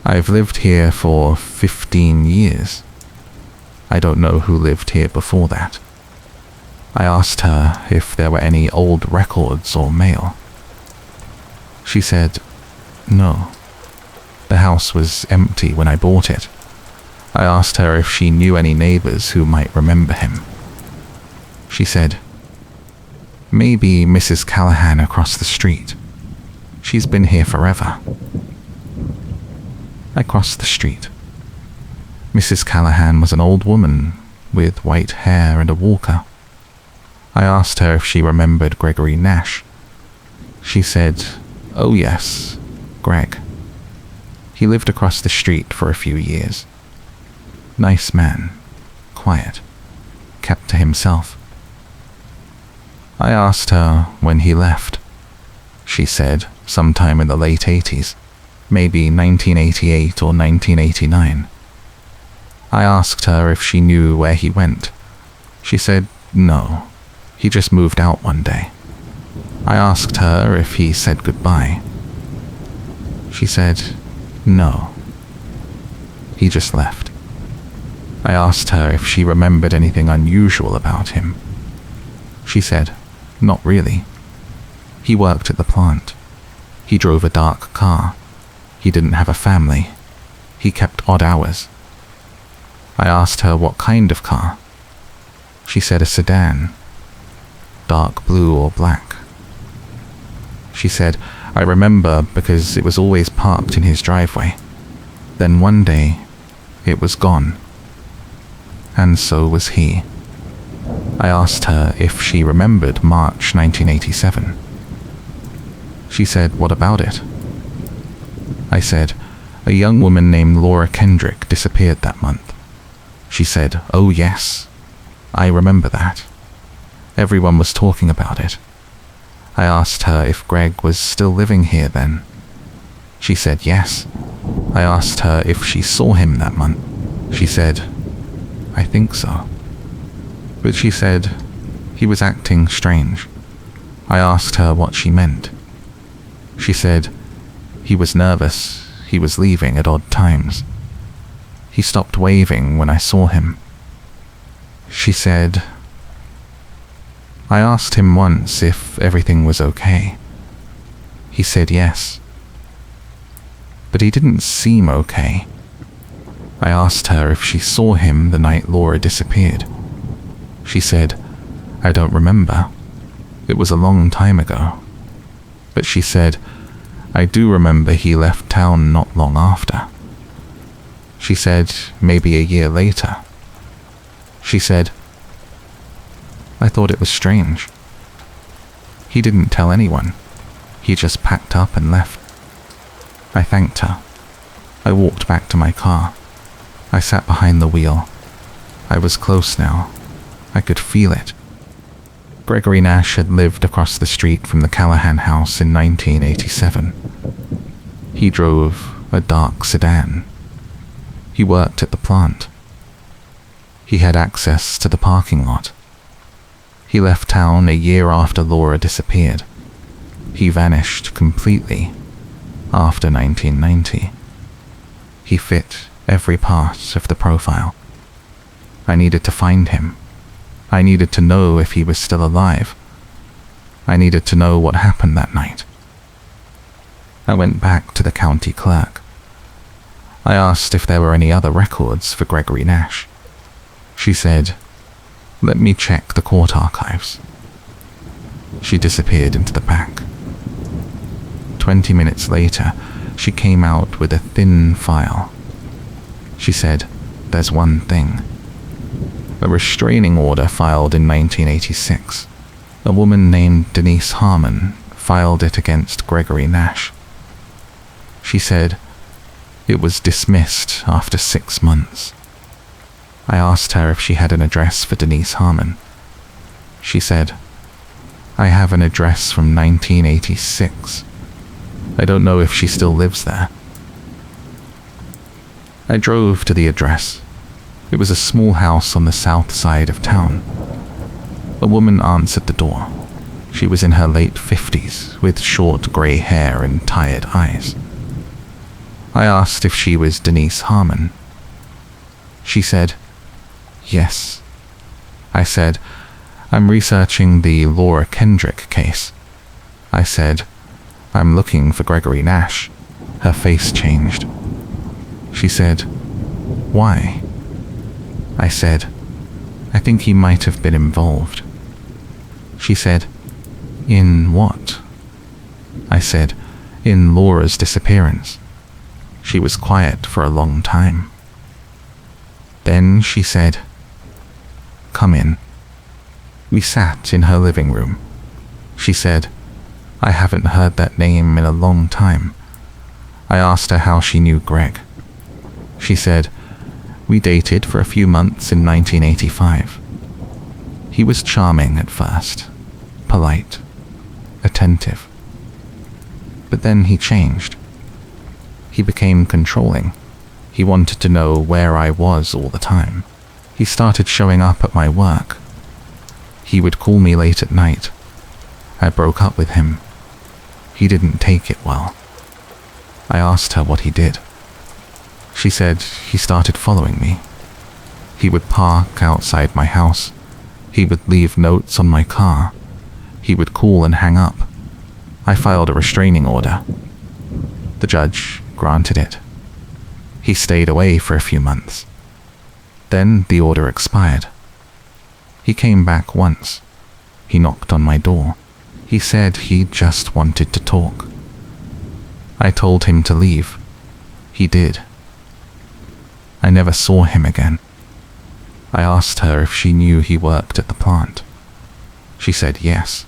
"I've lived here for 15 years. I don't know who lived here before that." I asked her if there were any old records or mail. She said, "No. The house was empty when I bought it." I asked her if she knew any neighbors who might remember him. She said, "Maybe Mrs. Callahan across the street. She's been here forever." I crossed the street. Mrs. Callahan was an old woman with white hair and a walker. I asked her if she remembered Gregory Nash. She said, "Oh yes, Greg. He lived across the street for a few years. Nice man, quiet, kept to himself." I asked her when he left. She said sometime in the late 80s, maybe 1988 or 1989. I asked her if she knew where he went. She said no, he just moved out one day. I asked her if he said goodbye. She said no, he just left. I asked her if she remembered anything unusual about him. She said, "Not really. He worked at the plant. He drove a dark car. He didn't have a family. He kept odd hours." I asked her what kind of car. She said a sedan, dark blue or black. She said, "I remember because it was always parked in his driveway. Then one day, it was gone. And so was he." I asked her if she remembered March 1987. She said, "What about it?" I said, "A young woman named Laura Kendrick disappeared that month." She said, "Oh yes, I remember that. Everyone was talking about it." I asked her if Greg was still living here then. She said yes. I asked her if she saw him that month. She said, "I think so." But she said he was acting strange. I asked her what she meant. She said he was nervous, he was leaving at odd times. He stopped waving when I saw him. She said, "I asked him once if everything was okay. He said yes. But he didn't seem okay." I asked her if she saw him the night Laura disappeared. She said, "I don't remember. It was a long time ago." But she said, "I do remember he left town not long after." She said, "Maybe a year later." She said, "I thought it was strange. He didn't tell anyone. He just packed up and left." I thanked her. I walked back to my car. I sat behind the wheel. I was close now. I could feel it. Gregory Nash had lived across the street from the Callahan house in 1987. He drove a dark sedan. He worked at the plant. He had access to the parking lot. He left town a year after Laura disappeared. He vanished completely after 1990. He fit every part of the profile. I needed to find him. I needed to know if he was still alive. I needed to know what happened that night. I went back to the county clerk. I asked if there were any other records for Gregory Nash. She said, "Let me check the court archives." She disappeared into the back. 20 minutes later, she came out with a thin file. She said, "There's one thing. A restraining order filed in 1986. A woman named Denise Harmon filed it against Gregory Nash. She said it was dismissed after 6 months. I asked her if she had an address for Denise Harmon. She said, "I have an address from 1986. I don't know if she still lives there." I drove to the address. It was a small house on the south side of town. A woman answered the door. She was in her late 50s, with short grey hair and tired eyes. I asked if she was Denise Harmon. She said, "Yes." I said, "I'm researching the Laura Kendrick case." I said, "I'm looking for Gregory Nash." Her face changed. She said, "Why?" I said, "I think he might have been involved." She said, "In what?" I said, "In Laura's disappearance." She was quiet for a long time. Then she said, "Come in." We sat in her living room. She said, "I haven't heard that name in a long time." I asked her how she knew Greg. She said, "We dated for a few months in 1985. He was charming at first, polite, attentive. But then he changed. He became controlling. He wanted to know where I was all the time. He started showing up at my work. He would call me late at night. I broke up with him. He didn't take it well." I asked her what he did. She said he started following me. He would park outside my house. He would leave notes on my car. He would call and hang up. I filed a restraining order. The judge granted it. He stayed away for a few months. Then the order expired. He came back once. He knocked on my door. He said he just wanted to talk. I told him to leave. He did. I never saw him again. I asked her if she knew he worked at the plant. She said yes.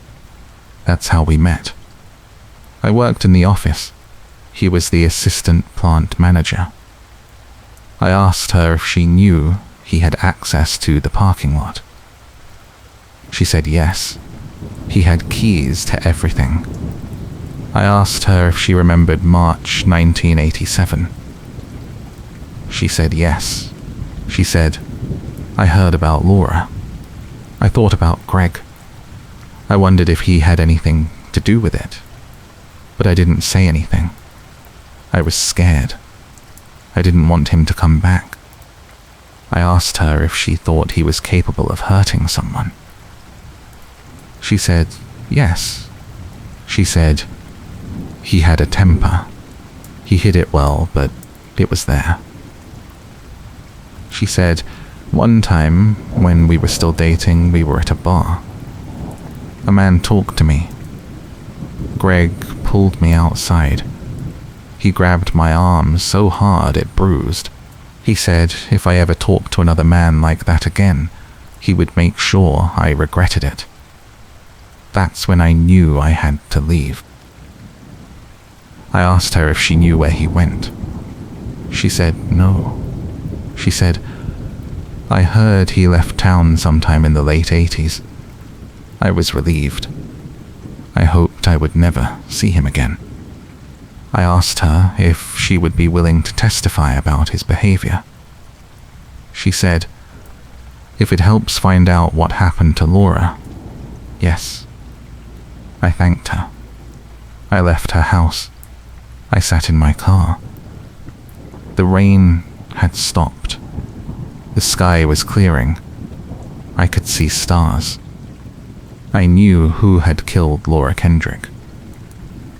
That's how we met. I worked in the office. He was the assistant plant manager. I asked her if she knew he had access to the parking lot. She said yes. He had keys to everything. I asked her if she remembered March 1987. She said yes. She said, "I heard about Laura. I thought about Greg. I wondered if he had anything to do with it. But I didn't say anything. I was scared. I didn't want him to come back." I asked her if she thought he was capable of hurting someone. She said yes. She said he had a temper. He hid it well, but it was there. She said one time, when we were still dating, we were at a bar. A man talked to me. Greg pulled me outside. He grabbed my arm so hard it bruised. He said if I ever talked to another man like that again, he would make sure I regretted it. That's when I knew I had to leave. I asked her if she knew where he went. She said no. She said, "I heard he left town sometime in the late 80s. I was relieved. I hoped I would never see him again." I asked her if she would be willing to testify about his behavior. She said, "If it helps find out what happened to Laura, Yes. I thanked her. I left her house. I sat in my car. The rain had stopped. The sky was clearing. I could see stars. I knew who had killed Laura Kendrick.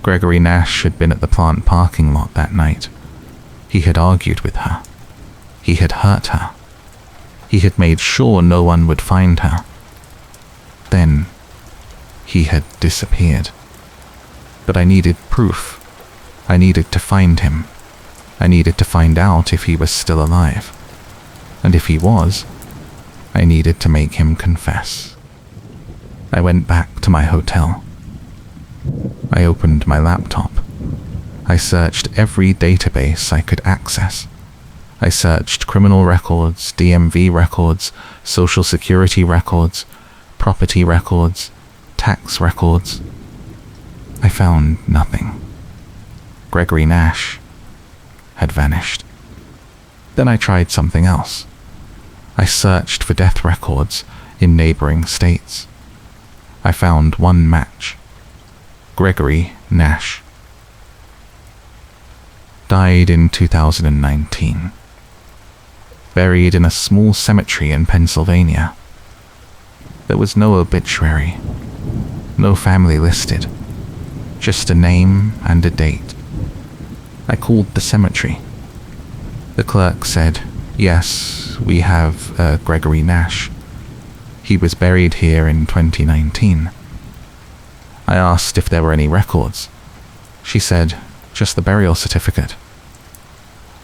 Gregory Nash had been at the plant parking lot that night. He had argued with her. He had hurt her. He had made sure no one would find her. Then, he had disappeared. But I needed proof. I needed to find him. I needed to find out if he was still alive. And if he was, I needed to make him confess. I went back to my hotel. I opened my laptop. I searched every database I could access. I searched criminal records, DMV records, social security records, property records, tax records. I found nothing. Gregory Nash had vanished. Then I tried something else. I searched for death records in neighboring states. I found one match. Gregory Nash. Died in 2019. Buried in a small cemetery in Pennsylvania. There was no obituary. No family listed. Just a name and a date. I called the cemetery. The clerk said, "Yes, we have Gregory Nash. He was buried here in 2019. I asked if there were any records. She said, "Just the burial certificate."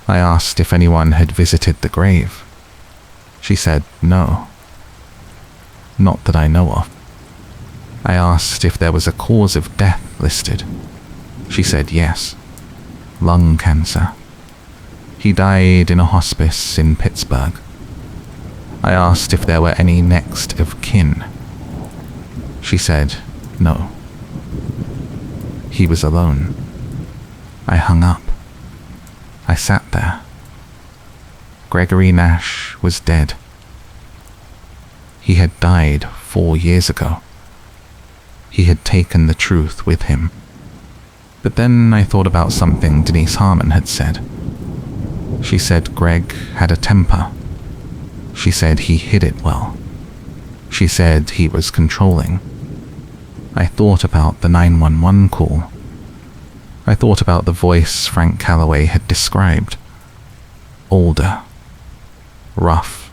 I asked if anyone had visited the grave. She said, "No. Not that I know of." I asked if there was a cause of death listed. She said yes. Lung cancer. He died in a hospice in Pittsburgh. I asked if there were any next of kin. She said no. He was alone. I hung up. I sat there. Gregory Nash was dead. He had died 4 years ago. He had taken the truth with him. But then I thought about something Denise Harmon had said. She said Greg had a temper. She said he hid it well. She said he was controlling. I thought about the 911 call. I thought about the voice Frank Calloway had described. Older. Rough.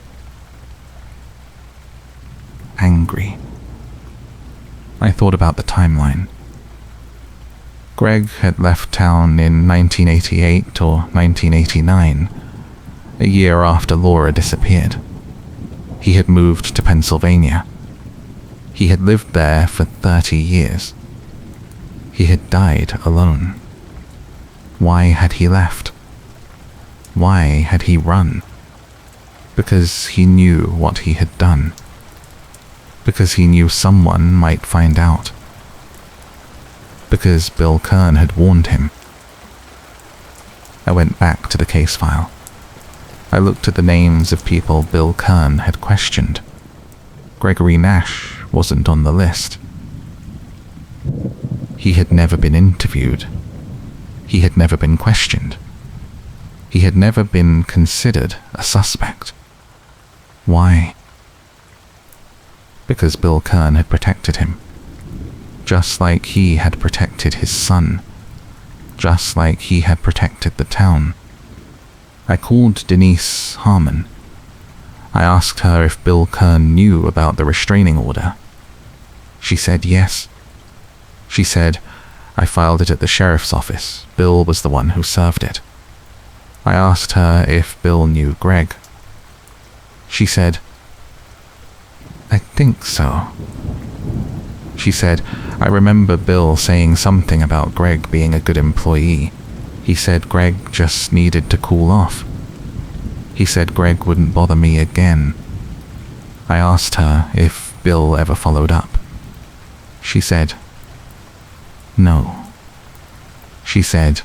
Angry. I thought about the timeline. Greg had left town in 1988 or 1989, a year after Laura disappeared. He had moved to Pennsylvania. He had lived there for 30 years. He had died alone. Why had he left? Why had he run? Because he knew what he had done. Because he knew someone might find out. Because Bill Kern had warned him. I went back to the case file. I looked at the names of people Bill Kern had questioned. Gregory Nash wasn't on the list. He had never been interviewed. He had never been questioned. He had never been considered a suspect. Why? Because Bill Kern had protected him. Just like he had protected his son. Just like he had protected the town. I called Denise Harmon. I asked her if Bill Kern knew about the restraining order. She said yes. She said, "I filed it at the sheriff's office. Bill was the one who served it." I asked her if Bill knew Greg. She said, "I think so." She said, "I remember Bill saying something about Greg being a good employee. He said Greg just needed to cool off. He said Greg wouldn't bother me again." I asked her if Bill ever followed up. She said, "No." She said,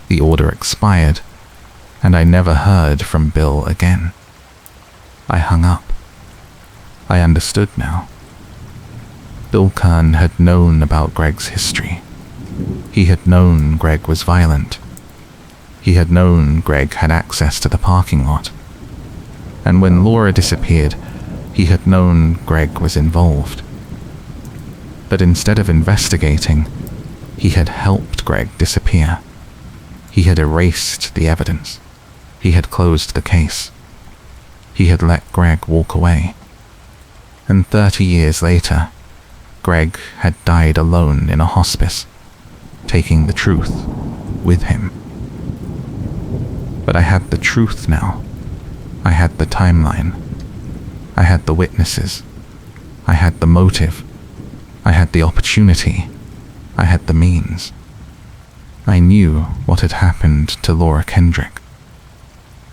"The order expired, and I never heard from Bill again." I hung up. I understood now. Bill Kern had known about Greg's history. He had known Greg was violent. He had known Greg had access to the parking lot. And when Laura disappeared, he had known Greg was involved. But instead of investigating, he had helped Greg disappear. He had erased the evidence. He had closed the case. He had let Greg walk away. And 30 years later, Greg had died alone in a hospice, taking the truth with him. But I had the truth now. I had the timeline. I had the witnesses. I had the motive. I had the opportunity. I had the means. I knew what had happened to Laura Kendrick.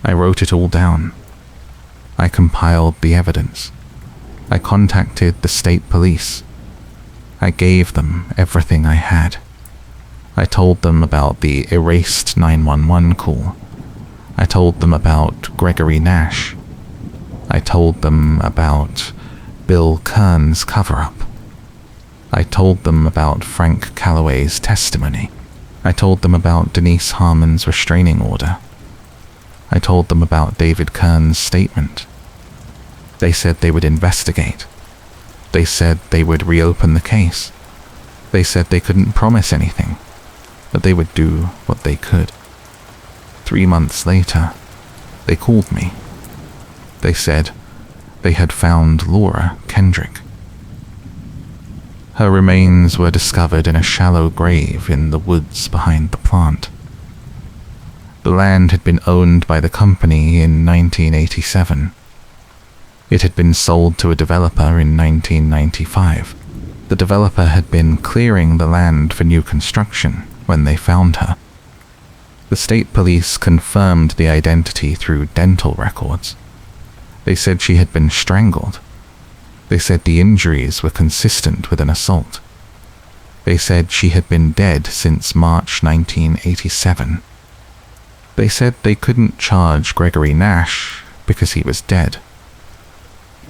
I wrote it all down. I compiled the evidence. I contacted the state police. I gave them everything I had. I told them about the erased 911 call. I told them about Gregory Nash. I told them about Bill Kern's cover-up. I told them about Frank Calloway's testimony. I told them about Denise Harmon's restraining order. I told them about David Kern's statement. They said they would investigate. They said they would reopen the case. They said they couldn't promise anything, but they would do what they could. 3 months later, they called me. They said they had found Laura Kendrick. Her remains were discovered in a shallow grave in the woods behind the plant. The land had been owned by the company in 1987. It had been sold to a developer in 1995. The developer had been clearing the land for new construction when they found her. The state police confirmed the identity through dental records. They said she had been strangled. They said the injuries were consistent with an assault. They said she had been dead since March 1987. They said they couldn't charge Gregory Nash because he was dead.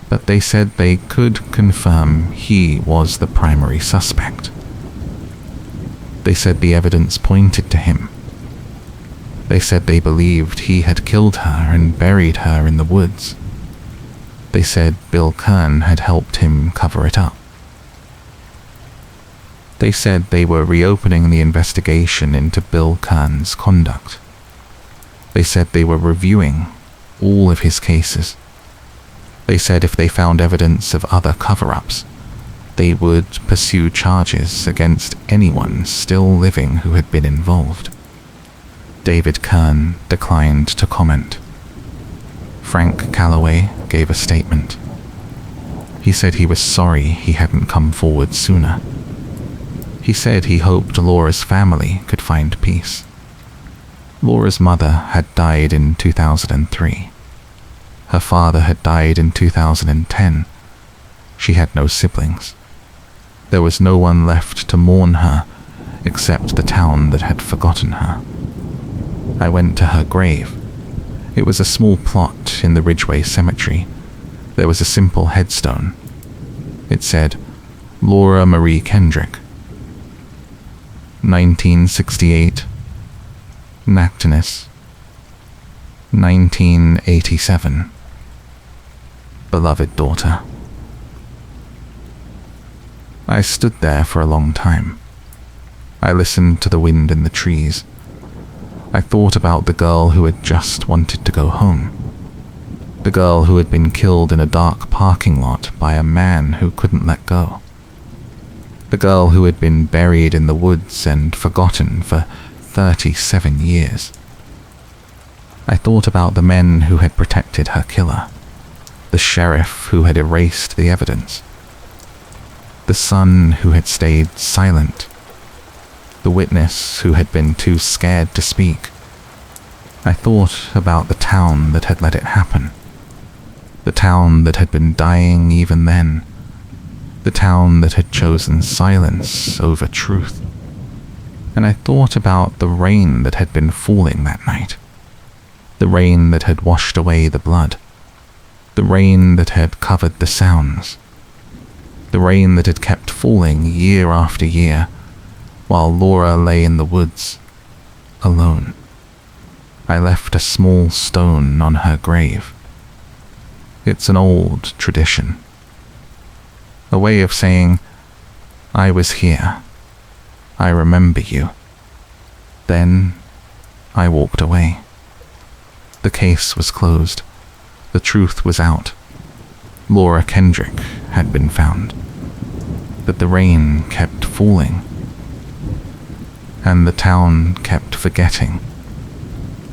But they said they could confirm he was the primary suspect. They said the evidence pointed to him. They said they believed he had killed her and buried her in the woods. They said Bill Kern had helped him cover it up. They said they were reopening the investigation into Bill Kern's conduct. They said they were reviewing all of his cases. They said if they found evidence of other cover-ups, they would pursue charges against anyone still living who had been involved. David Kern declined to comment. Frank Calloway gave a statement. He said he was sorry he hadn't come forward sooner. He said he hoped Laura's family could find peace. Laura's mother had died in 2003. Her father had died in 2010. She had no siblings. There was no one left to mourn her except the town that had forgotten her. I went to her grave. It was a small plot in the Ridgeway Cemetery. There was a simple headstone. It said, Laura Marie Kendrick. 1968. Nactinus. 1987. Beloved daughter. I stood there for a long time. I listened to the wind in the trees. I thought about the girl who had just wanted to go home. The girl who had been killed in a dark parking lot by a man who couldn't let go. The girl who had been buried in the woods and forgotten for 37 years. I thought about the men who had protected her killer, the sheriff who had erased the evidence, the son who had stayed silent, the witness who had been too scared to speak. I thought about the town that had let it happen, the town that had been dying even then, the town that had chosen silence over truth. And I thought about the rain that had been falling that night, the rain that had washed away the blood, the rain that had covered the sounds, the rain that had kept falling year after year, while Laura lay in the woods, alone. I left a small stone on her grave. It's an old tradition. A way of saying, I was here. I remember you. Then I walked away. The case was closed. The truth was out. Laura Kendrick had been found. But the rain kept falling. And the town kept forgetting.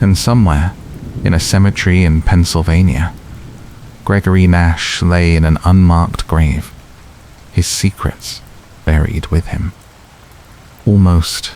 And somewhere, in a cemetery in Pennsylvania, Gregory Nash lay in an unmarked grave, his secrets buried with him. Almost